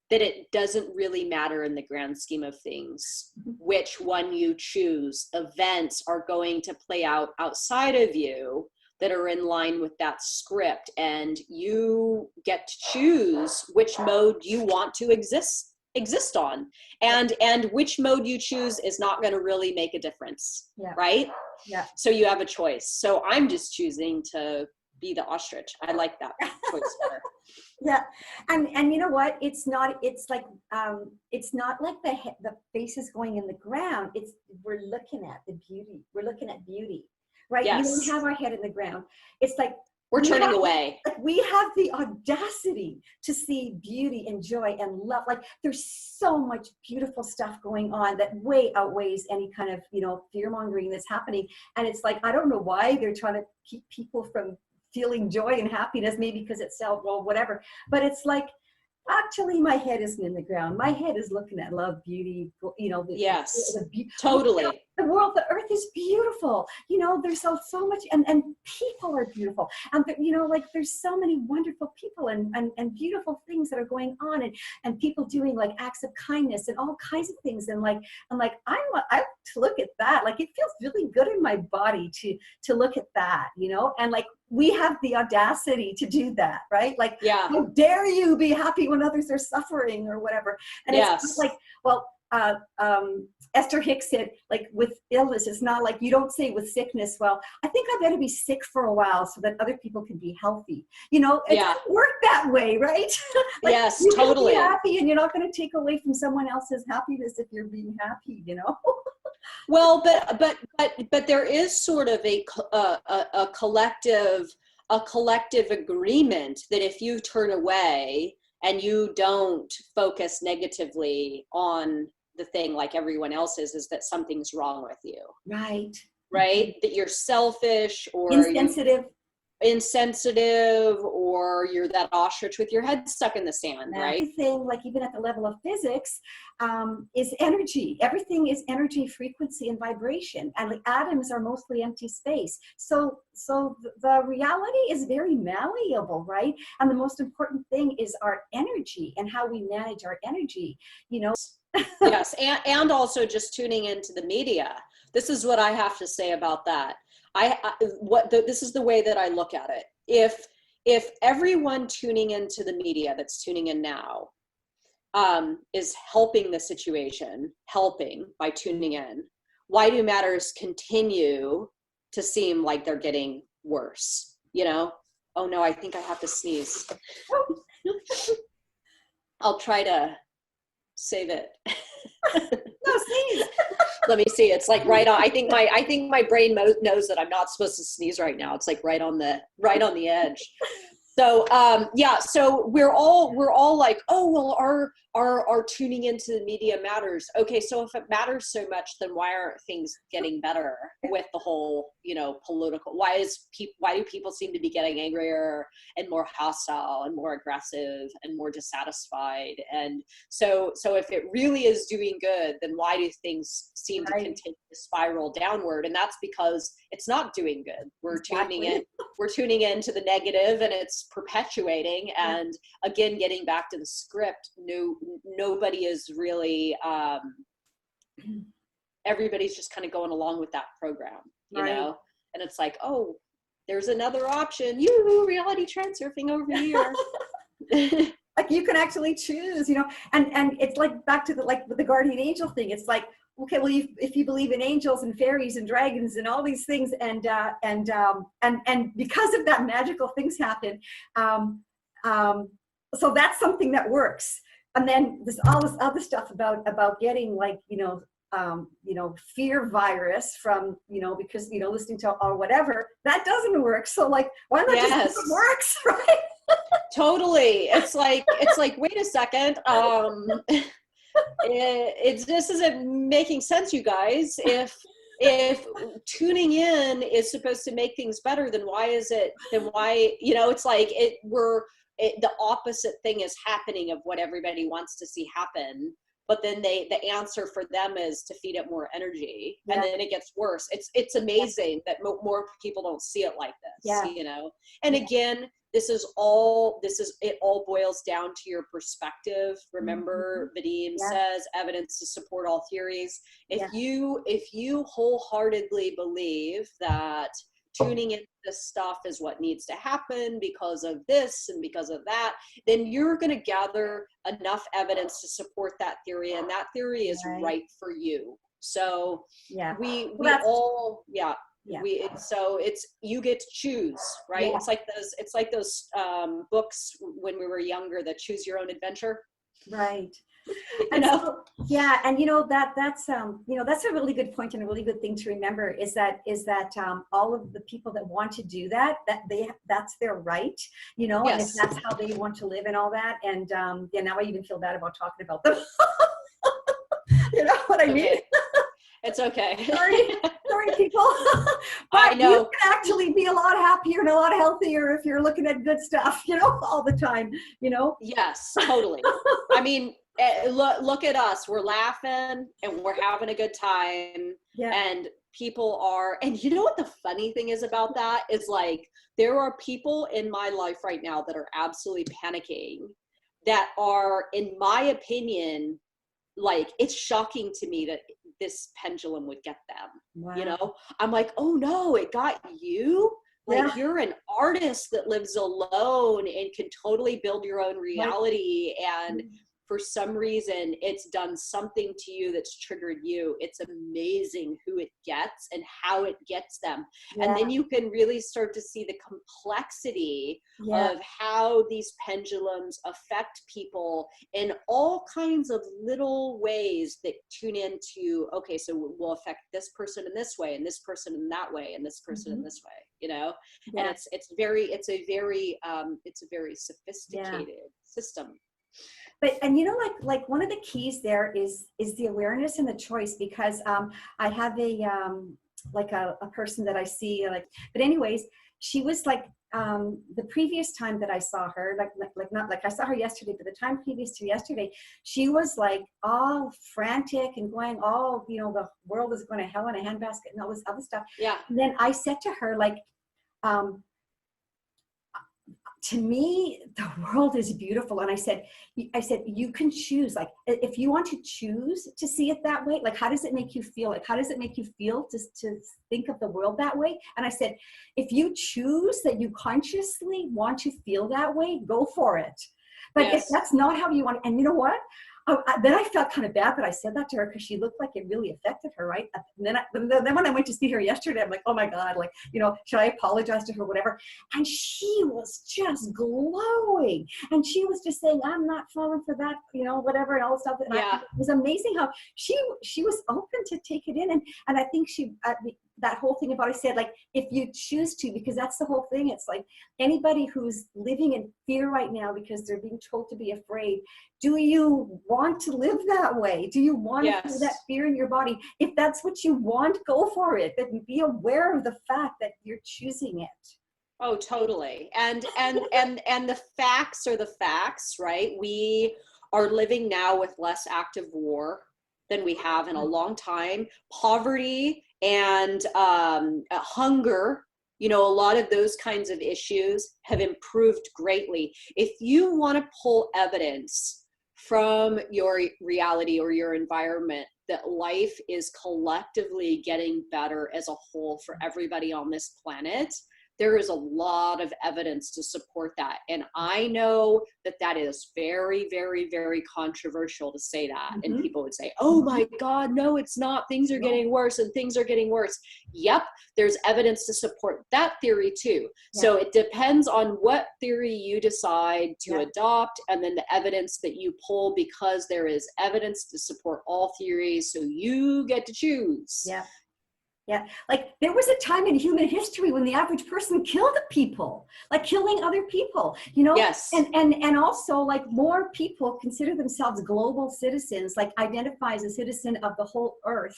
Speaker 2: that it doesn't really matter in the grand scheme of things which one you choose. Events are going to play out outside of you that are in line with that script, and you get to choose which mode you want to exist on, and which mode you choose is not going to really make a difference. Right? So you have a choice. So I'm just choosing to be the ostrich. I like that choice better.
Speaker 1: Yeah, and you know what? It's not like the face is going in the ground. We're looking at the beauty. We're looking at beauty, right?
Speaker 2: Yes.
Speaker 1: We don't have our head in the ground. It's like
Speaker 2: we're turning away.
Speaker 1: Like we have the audacity to see beauty and joy and love. Like there's so much beautiful stuff going on that way outweighs any kind of, you know, fear mongering that's happening. And it's like, I don't know why they're trying to keep people from feeling joy and happiness, maybe because it's whatever. But it's like, actually, my head isn't in the ground. My head is looking at love, beauty, you know.
Speaker 2: Totally.
Speaker 1: You know, the world, the earth is beautiful. You know, there's so much, and people are beautiful. And, you know, like there's so many wonderful people and beautiful things that are going on, and people doing like acts of kindness and all kinds of things. And like, I to look at that. Like it feels really good in my body to look at that, you know, and like, we have the audacity to do that, right? Like, how dare you be happy when others are suffering or whatever? And it's like, well, Esther Hicks said, like with illness, it's not like you don't say with sickness, well, I think I better be sick for a while so that other people can be healthy. You know, it doesn't work that way, right? Like,
Speaker 2: yes,
Speaker 1: you
Speaker 2: totally.
Speaker 1: can be happy, and you're not going to take away from someone else's happiness if you're being happy, you know?
Speaker 2: Well, but there is sort of a collective agreement that if you turn away and you don't focus negatively on the thing like everyone else is that something's wrong with you.
Speaker 1: Right.
Speaker 2: Right? That you're selfish or insensitive, or you're that ostrich with your head stuck in the sand, right?
Speaker 1: Everything, like even at the level of physics, is energy. Everything is energy, frequency, and vibration. And the atoms are mostly empty space. So the reality is very malleable, right? And the most important thing is our energy and how we manage our energy, you know?
Speaker 2: Yes, and also just tuning into the media. This is what I have to say about that. This is the way that I look at it. If everyone tuning into the media that's tuning in now is helping the situation, helping by tuning in, why do matters continue to seem like they're getting worse? You know? Oh no, I think I have to sneeze. I'll try to save it.
Speaker 1: No, sneeze.
Speaker 2: Let me see. It's like right on. I think my brain knows that I'm not supposed to sneeze right now. It's like right on the edge. So yeah. So we're all like, oh well, our tuning into the media matters. Okay, so if it matters so much, then why aren't things getting better with the whole, you know, political? Why do people seem to be getting angrier and more hostile and more aggressive and more dissatisfied? And so if it really is doing good, then why do things seem to continue to spiral downward? And that's because it's not doing good. We're tuning into the negative, and it's perpetuating. And again, getting back to the script, nobody is really, everybody's just kind of going along with that program, you know? And it's like, oh, there's another option. Reality transurfing over here.
Speaker 1: Like you can actually choose, you know, and it's like back to the guardian angel thing. It's like, okay, well, if you believe in angels and fairies and dragons and all these things, and because of that, magical things happen. So that's something that works. And then there's all this other stuff about getting, like, fear virus from, because, listening to or whatever, that doesn't work. So like, why not just if it works, right?
Speaker 2: Totally. It's like, wait a second. This isn't making sense, you guys. If tuning in is supposed to make things better, then why, it's like the opposite thing is happening of what everybody wants to see happen. But then the answer for them is to feed it more energy, and then it gets worse. It's amazing that more people don't see it like this, And again, it all boils down to your perspective. Remember, Vadim says evidence to support all theories. If you wholeheartedly believe that tuning into this stuff is what needs to happen because of this and because of that, then you're going to gather enough evidence to support that theory, and that theory is right for you. So it's you get to choose, right? It's like those books when we were younger, that Choose Your Own Adventure,
Speaker 1: right? And so, that's a really good point, and a really good thing to remember is that all of the people that want to do that's their right, and if that's how they want to live and all that. And now I even feel bad about talking about them. You know what I mean?
Speaker 2: It's okay.
Speaker 1: Sorry, people. But
Speaker 2: I know.
Speaker 1: You can actually be a lot happier and a lot healthier if you're looking at good stuff, all the time,
Speaker 2: Yes, totally. I mean, look at us. We're laughing and we're having a good time. Yeah. And people are, and you know what the funny thing is about that is, like, there are people in my life right now that are absolutely panicking, that are, in my opinion, like, it's shocking to me that this pendulum would get them. Wow. I'm like, oh no, it got you. Like, you're an artist that lives alone and can totally build your own reality. And for some reason it's done something to you that's triggered you, it's amazing who it gets and how it gets them.
Speaker 1: Yeah.
Speaker 2: And then you can really start to see the complexity of how these pendulums affect people in all kinds of little ways that tune into, okay, so we'll affect this person in this way, and this person in that way, and this person in this way, you know? And it's a very sophisticated system.
Speaker 1: But, and you know, like one of the keys there is the awareness and the choice, because I have a person that I see, like, but anyways, she was like, the previous time that I saw her, not like I saw her yesterday, but the time previous to yesterday, she was like all frantic and going, oh, you know, the world is going to hell in a handbasket and all this other stuff.
Speaker 2: Yeah.
Speaker 1: And then I said to her, like, to me, the world is beautiful. And I said, you can choose, like, if you want to choose to see it that way, like, how does it make you feel? Like, how does it make you feel to think of the world that way? And I said, if you choose that you consciously want to feel that way, go for it. But if that's not how you want, and you know what? Then I felt kind of bad that I said that to her, because she looked like it really affected her, right? And then when I went to see her yesterday, I'm like, oh my God, like, you know, should I apologize to her, whatever? And she was just glowing. And she was just saying, I'm not falling for that, you know, whatever, and all this stuff. And it was amazing how she was open to take it in. And I think that whole thing about, I said, like, if you choose to, because that's the whole thing. It's like anybody who's living in fear right now because they're being told to be afraid, do you want to live that way? Do you want to feel that fear in your body? If that's what you want, go for it. But be aware of the fact that you're choosing it.
Speaker 2: Oh, totally. And the facts are the facts, right? We are living now with less active war than we have in a long time. Poverty and hunger, you know, a lot of those kinds of issues have improved greatly. If you want to pull evidence from your reality or your environment that life is collectively getting better as a whole for everybody on this planet, there is a lot of evidence to support that. And I know that that is very, very, very controversial to say that. And people would say, oh my God, no, it's not. Things are getting worse and things are getting worse. Yep, there's evidence to support that theory too. So it depends on what theory you decide to adopt, and then the evidence that you pull, because there is evidence to support all theories. So you get to choose.
Speaker 1: Yeah. Yeah, like there was a time in human history when the average person killed people, like killing other people, you know?
Speaker 2: Yes.
Speaker 1: And also, like, more people consider themselves global citizens, like identify as a citizen of the whole earth,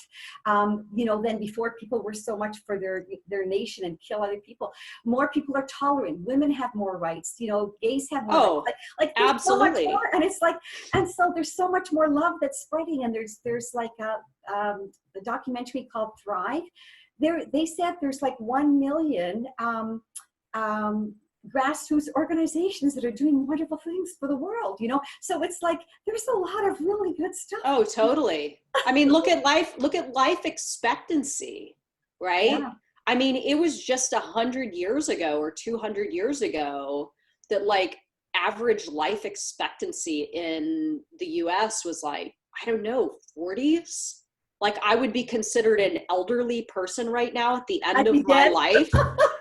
Speaker 1: you know, than before. People were so much for their nation and kill other people. More people are tolerant. Women have more rights, you know, gays have more rights. Like there's
Speaker 2: absolutely.
Speaker 1: so much more, and it's like, and so there's so much more love that's spreading, and there's like a documentary called Thrive. They said there's like 1 million grassroots organizations that are doing wonderful things for the world, you know? So it's like, there's a lot of really good stuff.
Speaker 2: Oh, totally. I mean, look at life expectancy, right?
Speaker 1: Yeah.
Speaker 2: I mean, it was just 100 years ago or 200 years ago that, like, average life expectancy in the US was like, I don't know, 40s. Like, I would be considered an elderly person right now at the end of my life.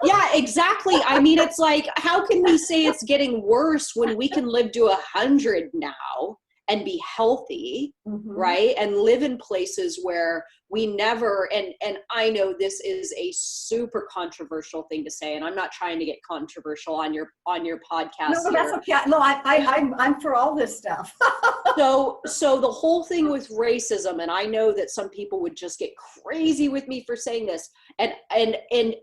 Speaker 2: Yeah, exactly. I mean, it's like, how can we say it's getting worse when we can live to 100 now and be healthy, right? And live in places where we never, and I know this is a super controversial thing to say, and I'm not trying to get controversial on your podcast.
Speaker 1: No, that's okay. No, I'm for all this stuff.
Speaker 2: So the whole thing with racism, and I know that some people would just get crazy with me for saying this, and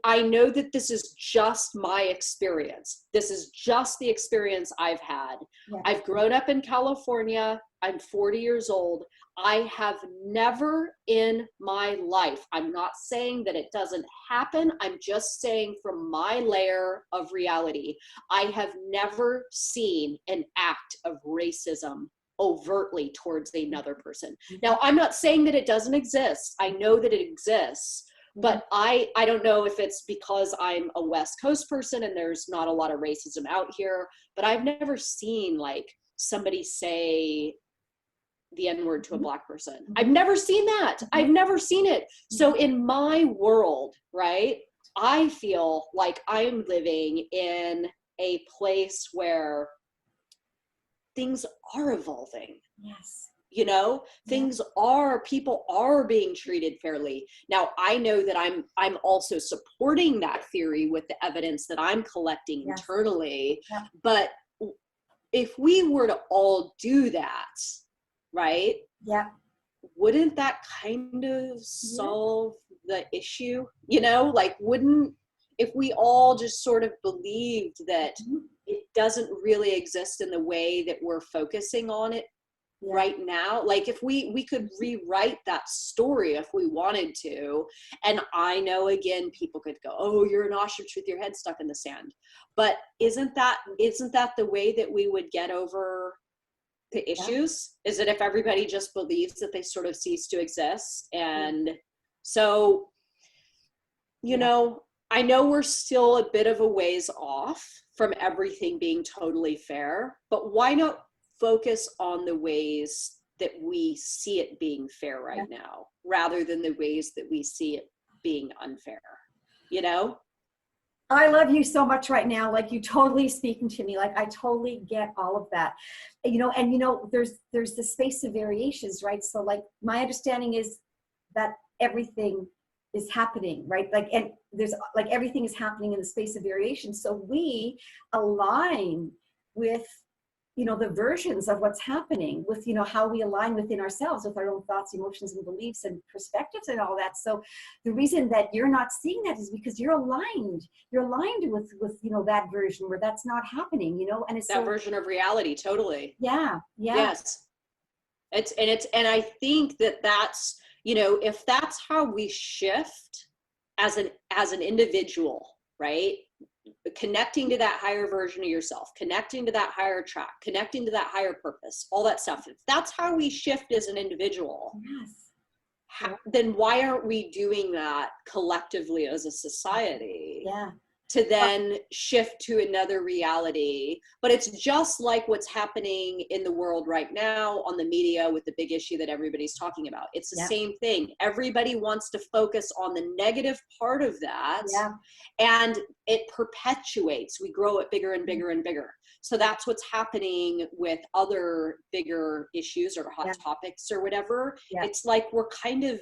Speaker 2: I know that this is just my experience. This is just the experience I've had. Yeah. I've grown up in California. I'm 40 years old. I have never in my life, I'm not saying that it doesn't happen, I'm just saying from my layer of reality, I have never seen an act of racism overtly towards another person. Now, I'm not saying that it doesn't exist. I know that it exists, but I don't know if it's because I'm a West Coast person and there's not a lot of racism out here, but I've never seen, like, somebody say, the N-word to a Black person. I've never seen that. I've never seen it. So in my world, right, I feel like I'm living in a place where things are evolving.
Speaker 1: Yes.
Speaker 2: You know, people are being treated fairly. Now, I know that I'm also supporting that theory with the evidence that I'm collecting internally.
Speaker 1: Yeah.
Speaker 2: But if we were to all do that, right?
Speaker 1: Yeah.
Speaker 2: Wouldn't that kind of solve the issue? You know, like if we all just sort of believed that it doesn't really exist in the way that we're focusing on it right now, like if we could rewrite that story if we wanted to. And I know, again, people could go, oh, you're an ostrich with your head stuck in the sand, but isn't that the way that we would get over the issues? Is it if everybody just believes that they sort of cease to exist? And so, you know, I know we're still a bit of a ways off from everything being totally fair, but why not focus on the ways that we see it being fair right now, rather than the ways that we see it being unfair, you know?
Speaker 1: I love you so much right now. Like, you totally speaking to me. Like, I totally get all of that, you know, and you know, there's the space of variations, right? So like, my understanding is that everything is happening, right? Like, and there's like, everything is happening in the space of variation. So we align with, you know, the versions of what's happening with, you know, how we align within ourselves with our own thoughts, emotions, and beliefs and perspectives and all that. So the reason that you're not seeing that is because you're aligned with, you know, that version where that's not happening, you know, and it's
Speaker 2: that version of reality. Totally. Yes. And I think that's, you know, if that's how we shift as an individual, right? Connecting to that higher version of yourself, connecting to that higher track, connecting to that higher purpose, all that stuff. If that's how we shift as an individual, then why aren't we doing that collectively as a society? To then shift to another reality. But it's just like what's happening in the world right now on the media with the big issue that everybody's talking about. It's the same thing. Everybody wants to focus on the negative part of that, and it perpetuates. We grow it bigger and bigger and bigger. So that's what's happening with other bigger issues or hot topics or whatever. It's like we're kind of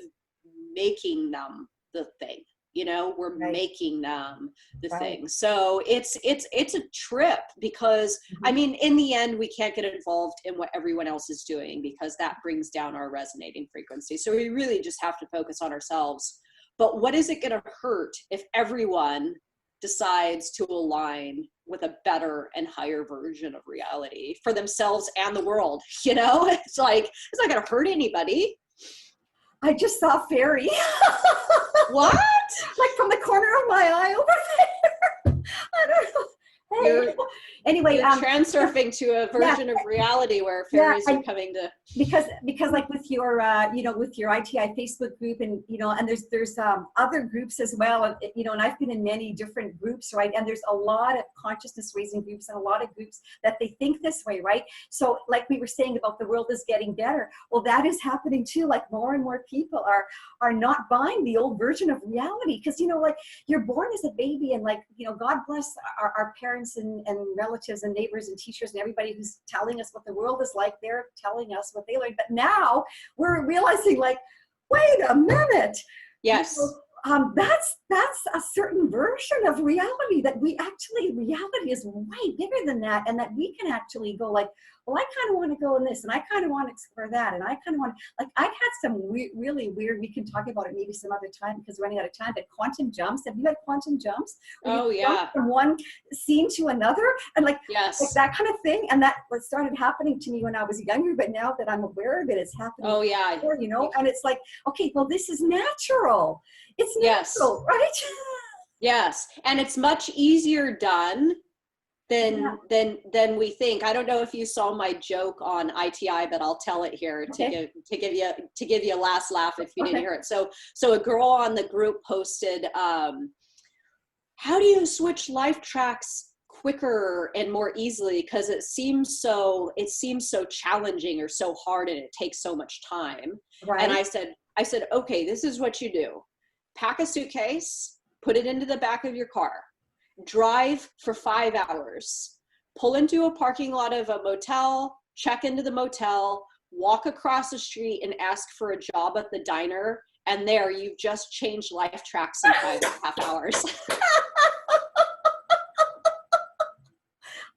Speaker 2: making them the thing. You know, we're making them the thing. So it's a trip, because I mean, in the end, we can't get involved in what everyone else is doing, because that brings down our resonating frequency. So we really just have to focus on ourselves. But what is it going to hurt if everyone decides to align with a better and higher version of reality for themselves and the world? You know, it's like, it's not going to hurt anybody.
Speaker 1: I just saw fairy.
Speaker 2: What?
Speaker 1: Like from the corner of my eye over there. I don't know. Hey. Anyway,
Speaker 2: you're transurfing to a version of reality where fairies are coming to.
Speaker 1: Because like with your you know, with your ITI Facebook group, and you know, and there's other groups as well, and you know, and I've been in many different groups, right? And there's a lot of consciousness raising groups and a lot of groups that they think this way, right? So like we were saying about the world is getting better, well, that is happening too. Like more and more people are not buying the old version of reality, because you know, like you're born as a baby, and like, you know, God bless our parents and relatives and neighbors and teachers and everybody who's telling us what the world is like. They're telling us what they learned, but now we're realizing, like, wait a minute.
Speaker 2: Yes.
Speaker 1: You know, that's a certain version of reality, that reality is way bigger than that, and that we can actually go like, well, I kind of want to go in this, and I kind of want to explore that, and I kind of want, like, I've had some really weird, we can talk about it maybe some other time because we're running out of time, but quantum jumps. Have you had quantum jumps?
Speaker 2: Oh yeah.
Speaker 1: From one scene to another, and like,
Speaker 2: yes,
Speaker 1: like that kind of thing. And that what started happening to me when I was younger, but now that I'm aware of it, it's happening.
Speaker 2: Oh yeah.
Speaker 1: Before, you know, and it's like, okay, well, this is natural. It's natural, right?
Speaker 2: Yes, and it's much easier done than we think. I don't know if you saw my joke on ITI, but I'll tell it here to give you a last laugh if you didn't hear it. So a girl on the group posted, how do you switch life tracks quicker and more easily because it seems so challenging or so hard and it takes so much time.
Speaker 1: Right.
Speaker 2: And I said, okay, this is what you do. Pack a suitcase, put it into the back of your car, drive for 5 hours, pull into a parking lot of a motel, check into the motel, walk across the street and ask for a job at the diner. And there you've just changed life tracks in 5.5 hours.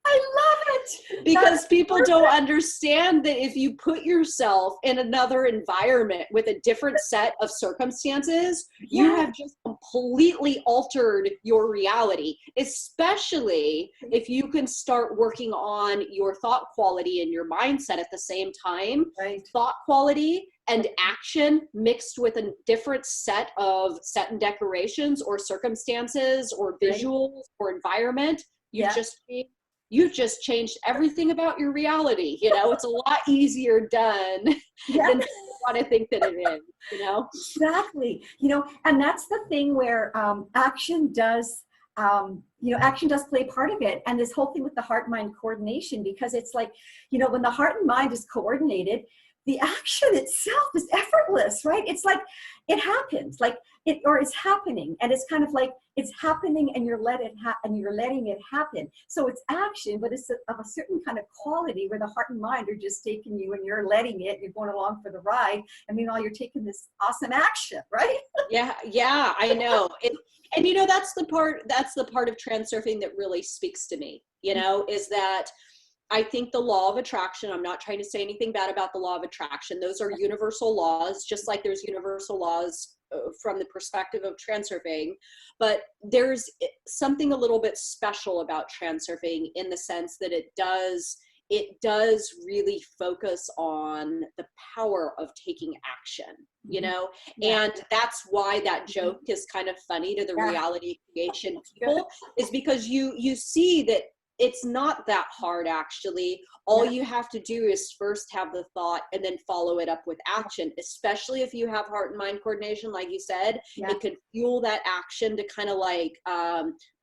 Speaker 1: I love it.
Speaker 2: Because people don't understand that if you put yourself in another environment with a different set of circumstances, you have just completely altered your reality, especially if you can start working on your thought quality and your mindset at the same time.
Speaker 1: Right.
Speaker 2: Thought quality and action mixed with a different set and decorations or circumstances or visuals or environment, you've just changed everything about your reality. You know, it's a lot easier done than people want to think that it is, you know?
Speaker 1: Exactly. You know, and that's the thing where action does, action does play part of it. And this whole thing with the heart-mind coordination, because it's like, you know, when the heart and mind is coordinated, the action itself is effortless, right? It's like it happens, it's happening, and it's kind of like it's happening, and you're letting it happen. So it's action, but it's of a certain kind of quality where the heart and mind are just taking you, and you're letting it. You're going along for the ride. I mean, you're taking this awesome action, right?
Speaker 2: Yeah, I know. And you know, that's the part of transurfing that really speaks to me. You know, is that I think the law of attraction, I'm not trying to say anything bad about the law of attraction. Those are universal laws, just like there's universal laws from the perspective of transurfing. But there's something a little bit special about transurfing in the sense that it does really focus on the power of taking action, you know? And that's why that joke is kind of funny to the reality creation people, is because you see that it's not that hard, actually. All you have to do is first have the thought and then follow it up with action, especially if you have heart and mind coordination, like you said. It can fuel that action to kind of like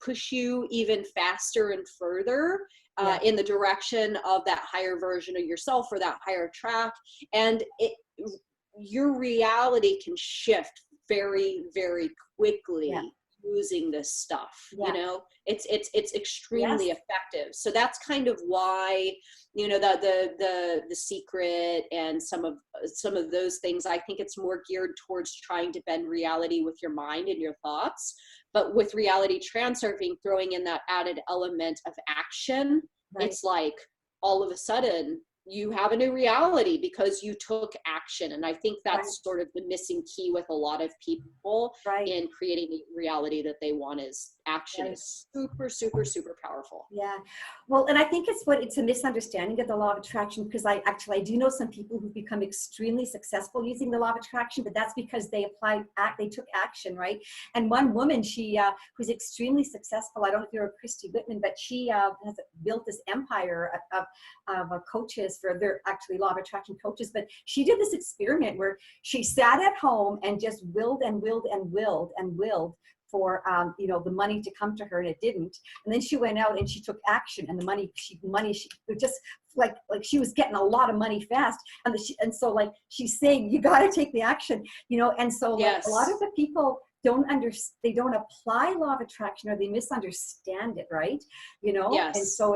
Speaker 2: push you even faster and further in the direction of that higher version of yourself or that higher track. And your reality can shift very, very quickly using this stuff. You know, it's extremely effective. So that's kind of why, you know, the secret and some of those things, I think it's more geared towards trying to bend reality with your mind and your thoughts. But with reality transurfing, throwing in that added element of action, it's like all of a sudden you have a new reality because you took action. And I think that's sort of the missing key with a lot of people in creating the reality that they want. Is action is super, super, super powerful.
Speaker 1: Yeah. Well, and I think it's a misunderstanding of the law of attraction, because I do know some people who've become extremely successful using the law of attraction, but that's because they took action, right? And one woman, she who's extremely successful, I don't know if you're Christy Whitman, but she has built this empire of coaches for their actually law of attraction coaches. But she did this experiment where she sat at home and just willed and willed and willed and willed for the money to come to her, and it didn't. And then she went out and she took action, and the money she just like she was getting a lot of money fast. And so like she's saying, you got to take the action, you know. And so like, a lot of the people don't apply law of attraction, or they misunderstand it, right? You know. And so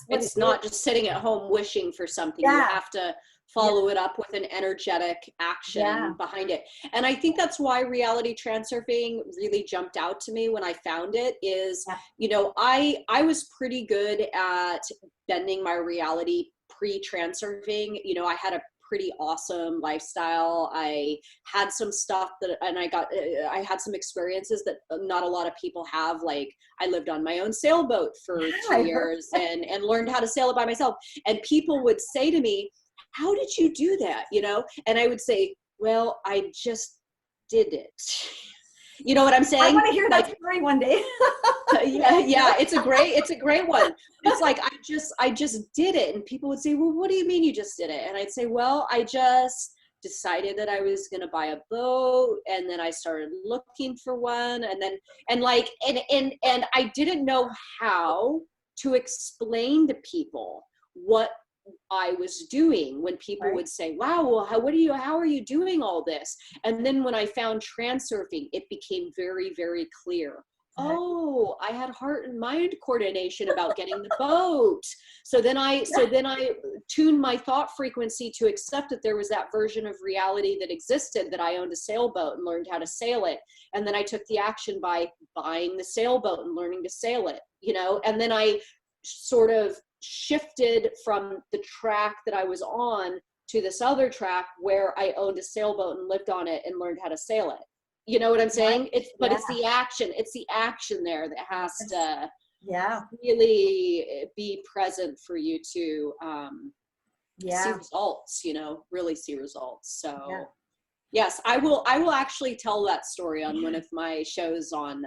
Speaker 1: it's
Speaker 2: not just sitting at home wishing for something. You have to follow it up with an energetic action behind it. And I think that's why reality transurfing really jumped out to me when I found it. Is you know, I was pretty good at bending my reality pre-transurfing. You know, I had a pretty awesome lifestyle. I had some stuff I had some experiences that not a lot of people have. Like, I lived on my own sailboat for 2 years and learned how to sail it by myself. And people would say to me, how did you do that? You know? And I would say, well, I just did it. You know what I'm saying?
Speaker 1: I want to hear that story one day.
Speaker 2: yeah, it's a great one. It's like, I just did it. And people would say, well, what do you mean you just did it? And I'd say, well, I just decided that I was going to buy a boat, and then I started looking for one, and I didn't know how to explain to people what I was doing when people would say, wow, well, how are you doing all this? And then when I found transurfing, it became very, very clear. Oh, I had heart and mind coordination about getting the boat. So then I tuned my thought frequency to accept that there was that version of reality that existed, that I owned a sailboat and learned how to sail it. And then I took the action by buying the sailboat and learning to sail it, you know, and then I sort of shifted from the track that I was on to this other track where I owned a sailboat and lived on it and learned how to sail it. You know what I'm saying? It's the action. It's the action there that has to really be present for you to see results, you know, really see results. So yes, I will actually tell that story on one of my shows on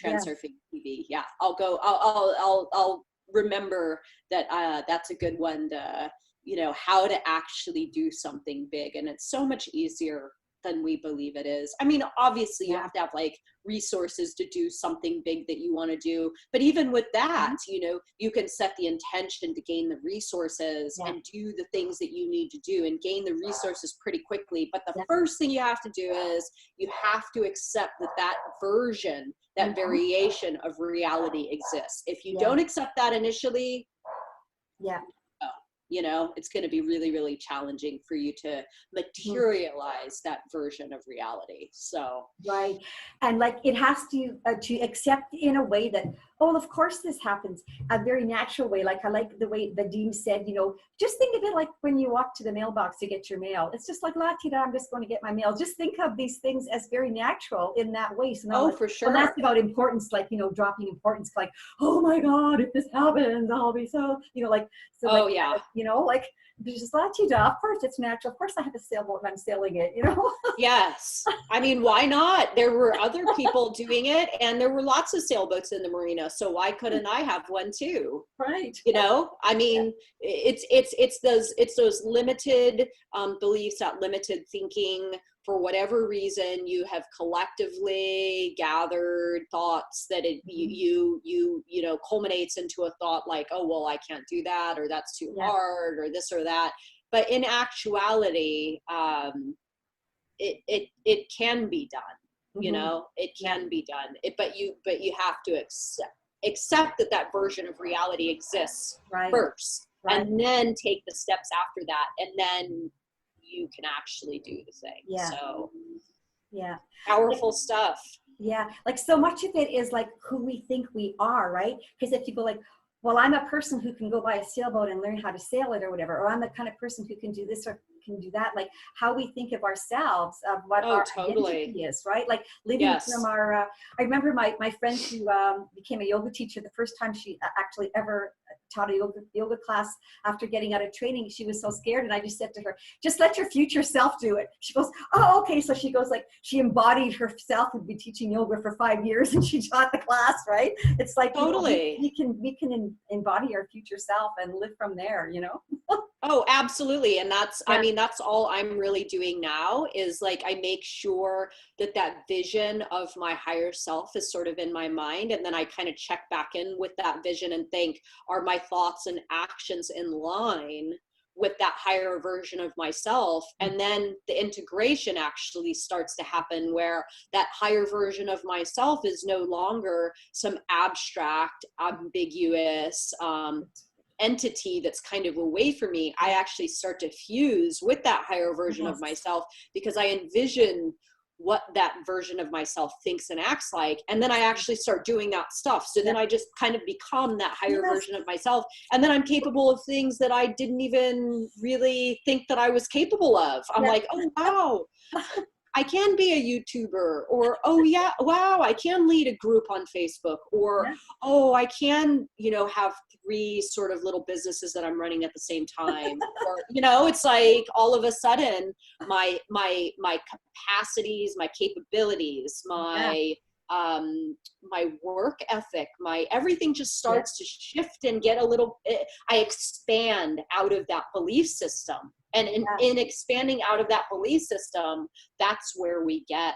Speaker 2: Transurfing TV. Yeah, I'll remember that. That's a good one to, you know, how to actually do something big. And it's so much easier than we believe it is. I mean, obviously you have to have like resources to do something big that you want to do. But even with that, you know, you can set the intention to gain the resources and do the things that you need to do and gain the resources pretty quickly. But the first thing you have to do is you have to accept that that version, that variation of reality exists. If you don't accept that initially, you know, it's going to be really, really challenging for you to materialize that version of reality. So
Speaker 1: and like it has to accept in a way that, oh, of course this happens, a very natural way. Like I like the way Vadim said, you know, just think of it like when you walk to the mailbox to get your mail. It's just like, la ti da, I'm just going to get my mail. Just think of these things as very natural in that way. So now,
Speaker 2: for sure.
Speaker 1: Well, that's about importance, like, you know, dropping importance, like, oh my God, if this happens, I'll be so, you know, like, so you know, like, just la ti da, of course it's natural. Of course I have a sailboat and I'm sailing it, you know?
Speaker 2: Yes. I mean, why not? There were other people doing it and there were lots of sailboats in the marina. So why couldn't I have one too? You know, I mean, it's those limited beliefs, that limited thinking. For whatever reason, you have collectively gathered thoughts that you know, culminates into a thought like, oh, well, I can't do that, or that's too hard, or this or that. But in actuality, it can be done. You know, it can be done. But you have to accept that version of reality exists first, and then take the steps after that, and then you can actually do the thing. So powerful stuff.
Speaker 1: Like so much of it is like who we think we are, right? Because if you go like, well, I'm a person who can go buy a sailboat and learn how to sail it or whatever, or I'm the kind of person who can do this or can do that, like how we think of ourselves, of what our identity is, right? Like living from our, I remember my friend who became a yoga teacher, the first time she actually ever taught a yoga class after getting out of training, she was so scared. And I just said to her, just let your future self do it. She goes, oh, okay. So she goes like, she embodied herself, would be teaching yoga for 5 years and she taught the class, right? It's like,
Speaker 2: totally.
Speaker 1: You know, we can embody our future self and live from there, you know?
Speaker 2: Oh, absolutely. And that's, I mean, that's all I'm really doing now is like, I make sure that vision of my higher self is sort of in my mind. And then I kind of check back in with that vision and think, are my thoughts and actions in line with that higher version of myself? And then the integration actually starts to happen where that higher version of myself is no longer some abstract, ambiguous, entity that's kind of away from me. I actually start to fuse with that higher version of myself because I envision what that version of myself thinks and acts like, and then I actually start doing that stuff. So then I just kind of become that higher version of myself, and then I'm capable of things that I didn't even really think that I was capable of. I'm like, oh wow, I can be a YouTuber, or, oh yeah, wow, I can lead a group on Facebook, or, oh, I can, you know, have 3 sort of little businesses that I'm running at the same time. Or, you know, it's like all of a sudden my capacities, my capabilities, my work ethic, my everything just starts to shift and get a little, I expand out of that belief system. And in expanding out of that belief system, that's where we get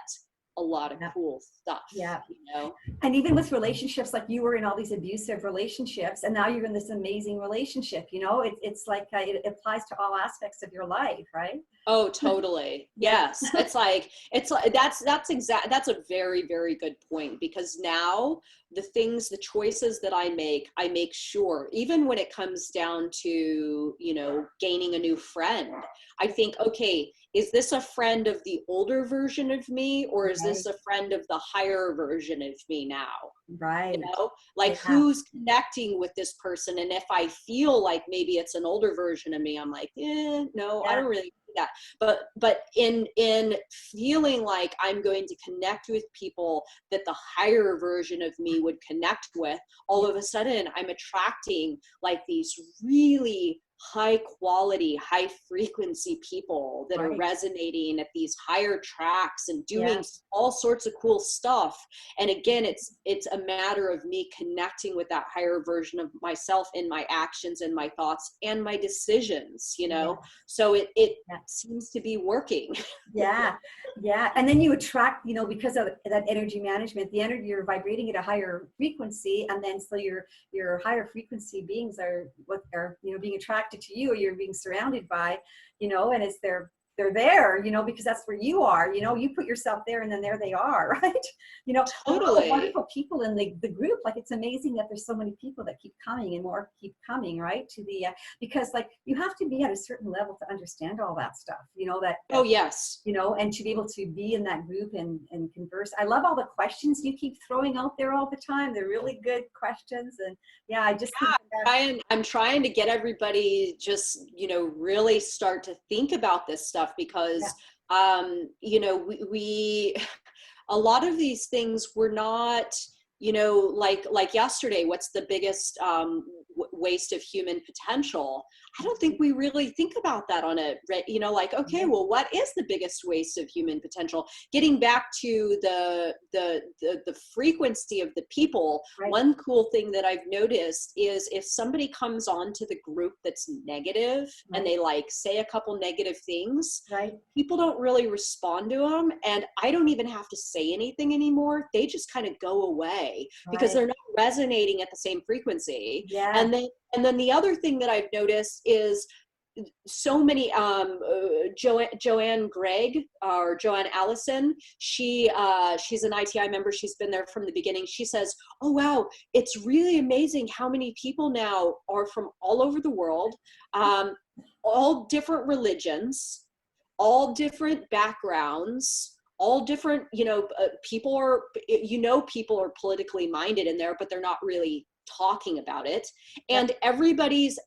Speaker 2: a lot of cool stuff,
Speaker 1: Yeah.
Speaker 2: you know?
Speaker 1: And even with relationships, like you were in all these abusive relationships and now you're in this amazing relationship, you know, it's like it applies to all aspects of your life, right?
Speaker 2: Oh, totally.
Speaker 1: Yeah.
Speaker 2: Yes. It's like that's a very, very good point, because now the choices that I make sure, even when it comes down to, you know, gaining a new friend, I think, okay, is this a friend of the older version of me, or is
Speaker 1: Right.
Speaker 2: this a friend of the higher version of me now?
Speaker 1: Right.
Speaker 2: You know, like
Speaker 1: Yeah.
Speaker 2: who's connecting with this person? And if I feel like maybe it's an older version of me, I'm like, no, I
Speaker 1: Yeah.
Speaker 2: don't really do that. But in feeling like I'm going to connect with people that the higher version of me would connect with, all of a sudden I'm attracting like these really high quality, high frequency people that are
Speaker 1: Right.
Speaker 2: resonating at these higher tracks and
Speaker 1: Yeah.
Speaker 2: doing all sorts of cool stuff. And again, it's a matter of me connecting with that higher version of myself in my actions and my thoughts and my decisions, you
Speaker 1: Yeah.
Speaker 2: know? So it
Speaker 1: Yeah.
Speaker 2: seems to be working.
Speaker 1: Yeah, yeah. And then you attract, you know, because of that energy management, the energy, you're vibrating at a higher frequency. And then so your higher frequency beings are what are, you know, being attracted to you, or you're being surrounded by, you know, and it's they're there, you know, because that's where you are, you know, you put yourself there and then there they are, right? You know, a lot of
Speaker 2: Totally.
Speaker 1: wonderful people in the group. Like, it's amazing that there's so many people that keep coming and more keep coming, right? To the, because like you have to be at a certain level to understand all that stuff, you know,
Speaker 2: Oh, yes.
Speaker 1: you know, and to be able to be in that group and converse. I love all the questions you keep throwing out there all the time. They're really good questions. And yeah, I just think that,
Speaker 2: I'm trying to get everybody just, you know, really start to think about this stuff, because,
Speaker 1: yeah,
Speaker 2: you know, we a lot of these things were not, you know, like yesterday, what's the biggest waste of human potential? I don't think we really think about that on a, you know, like, okay,
Speaker 1: right,
Speaker 2: well, what is the biggest waste of human potential? Getting back to the frequency of the people,
Speaker 1: right,
Speaker 2: one cool thing that I've noticed is if somebody comes onto the group that's negative and
Speaker 1: right,
Speaker 2: they like say a couple negative things,
Speaker 1: right,
Speaker 2: people don't really respond to them, and I don't even have to say anything anymore. They just kind of go away because
Speaker 1: right.
Speaker 2: they're not resonating at the same frequency.
Speaker 1: Yeah,
Speaker 2: And then the other thing that I've noticed is so many Joanne Gregg, or Joanne Allison, she's an ITI member. She's been there from the beginning. She says, oh wow, it's really amazing how many people now are from all over the world, all different religions, all different backgrounds, all different, you know, people are, you know, people are politically minded in there, but they're not really talking about it.
Speaker 1: yeah,
Speaker 2: And everybody's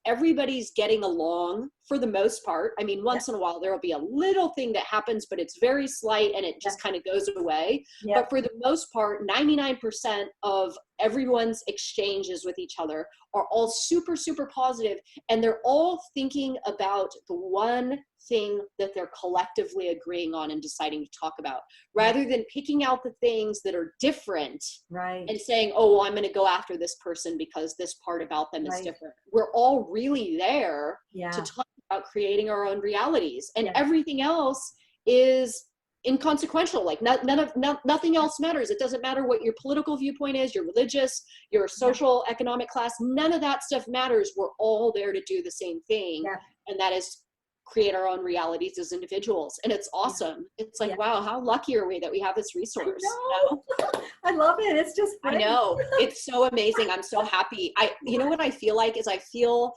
Speaker 2: getting along for the most part. I mean,
Speaker 1: yeah,
Speaker 2: once in a while there will be a little thing that happens, but it's very slight and it
Speaker 1: yeah,
Speaker 2: just kind of goes away.
Speaker 1: yeah,
Speaker 2: But for the most part, 99% of everyone's exchanges with each other are all super, super positive, and they're all thinking about the one thing that they're collectively agreeing on and deciding to talk about, rather than picking out the things that are different
Speaker 1: right,
Speaker 2: and saying, oh, well, I'm going to go after this person because this part about them is
Speaker 1: right.
Speaker 2: different. We're all really there to
Speaker 1: Yeah,
Speaker 2: talk about creating our own realities, and
Speaker 1: yeah,
Speaker 2: everything else is inconsequential. Like nothing else matters. It doesn't matter what your political viewpoint is, your religious, your
Speaker 1: yeah,
Speaker 2: social, economic class. None of that stuff matters. We're all there to do the same thing,
Speaker 1: yeah,
Speaker 2: and that is create our own realities as individuals. And it's
Speaker 1: yeah,
Speaker 2: awesome. It's like,
Speaker 1: yeah.
Speaker 2: wow, how lucky are we that we have this
Speaker 1: I
Speaker 2: resource, you know?
Speaker 1: know. I love it. It's just
Speaker 2: I
Speaker 1: great.
Speaker 2: know, it's so amazing. I'm so happy. You know what I feel like is, I feel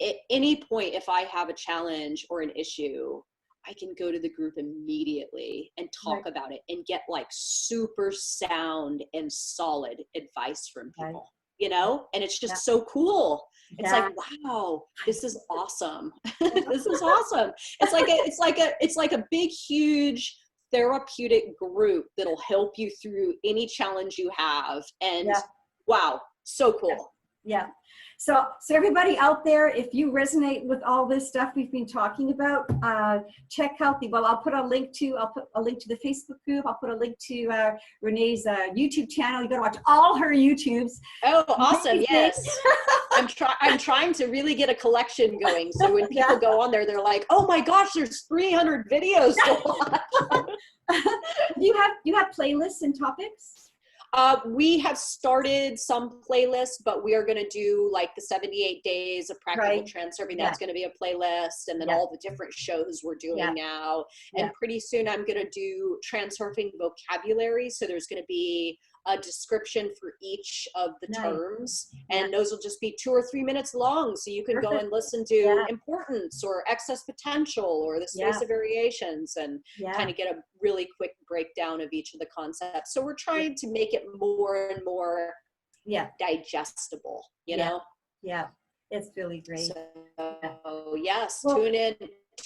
Speaker 2: at any point, if I have a challenge or an issue, I can go to the group immediately and talk
Speaker 1: Right,
Speaker 2: about it and get like super sound and solid advice from
Speaker 1: right.
Speaker 2: people, you know? And it's
Speaker 1: Yeah,
Speaker 2: just so cool. It's like,
Speaker 1: yeah.
Speaker 2: wow, this is awesome. This is awesome. It's like a big, huge therapeutic group that'll help you through any challenge you have. And
Speaker 1: Yeah.
Speaker 2: wow, so
Speaker 1: Yeah.
Speaker 2: cool.
Speaker 1: Yeah. So everybody out there, if you resonate with all this stuff we've been talking about, check out I'll put a link to the Facebook group. I'll put a link to Renee's YouTube channel. You got to watch all her YouTubes.
Speaker 2: Oh, awesome. Yes. I'm trying to really get a collection going. So when people go on there, they're like, oh my gosh, there's 300 videos to watch.
Speaker 1: You have playlists and topics?
Speaker 2: We have started some playlists, but we are going to do like the 78 days of practical transurfing. That's going to be a playlist, and then all the different shows we're doing now. And pretty soon I'm going to do transurfing vocabulary. So there's going to be a description for each of the terms, and those will just be 2 or 3 minutes long. So you can go and listen to importance or excess potential or the space of variations, and kind of get a really quick breakdown of each of the concepts. So we're trying to make it more and more digestible, you know?
Speaker 1: Yeah, it's really great.
Speaker 2: So yes, tune in.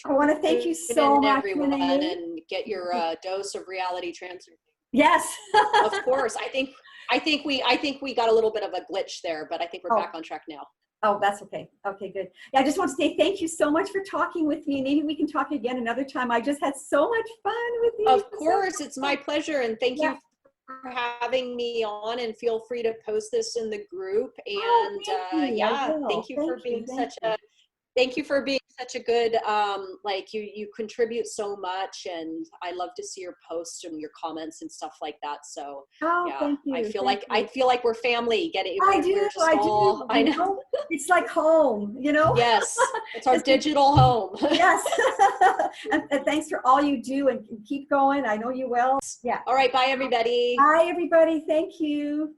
Speaker 1: I want to thank you so much,
Speaker 2: everyone,
Speaker 1: Renee.
Speaker 2: and get your dose of reality transurfing.
Speaker 1: Yes.
Speaker 2: Of course. I think we got a little bit of a glitch there, but I think we're back on track now.
Speaker 1: Oh, that's okay. Okay, good. Yeah, I just want to say thank you so much for talking with me. Maybe we can talk again another time. I just had so much fun with you.
Speaker 2: Of course, it's my pleasure, and thank you for having me on, and feel free to post this in the group. And thank you for being such a good, like you contribute so much, and I love to see your posts and your comments and stuff like that. So
Speaker 1: thank you.
Speaker 2: I feel like we're family. Get it?
Speaker 1: I do. I know. It's like home, you know?
Speaker 2: Yes. It's our digital home.
Speaker 1: Yes. and thanks for all you do, and keep going. I know you will. Yeah.
Speaker 2: All right. Bye, everybody.
Speaker 1: Bye, everybody. Thank you.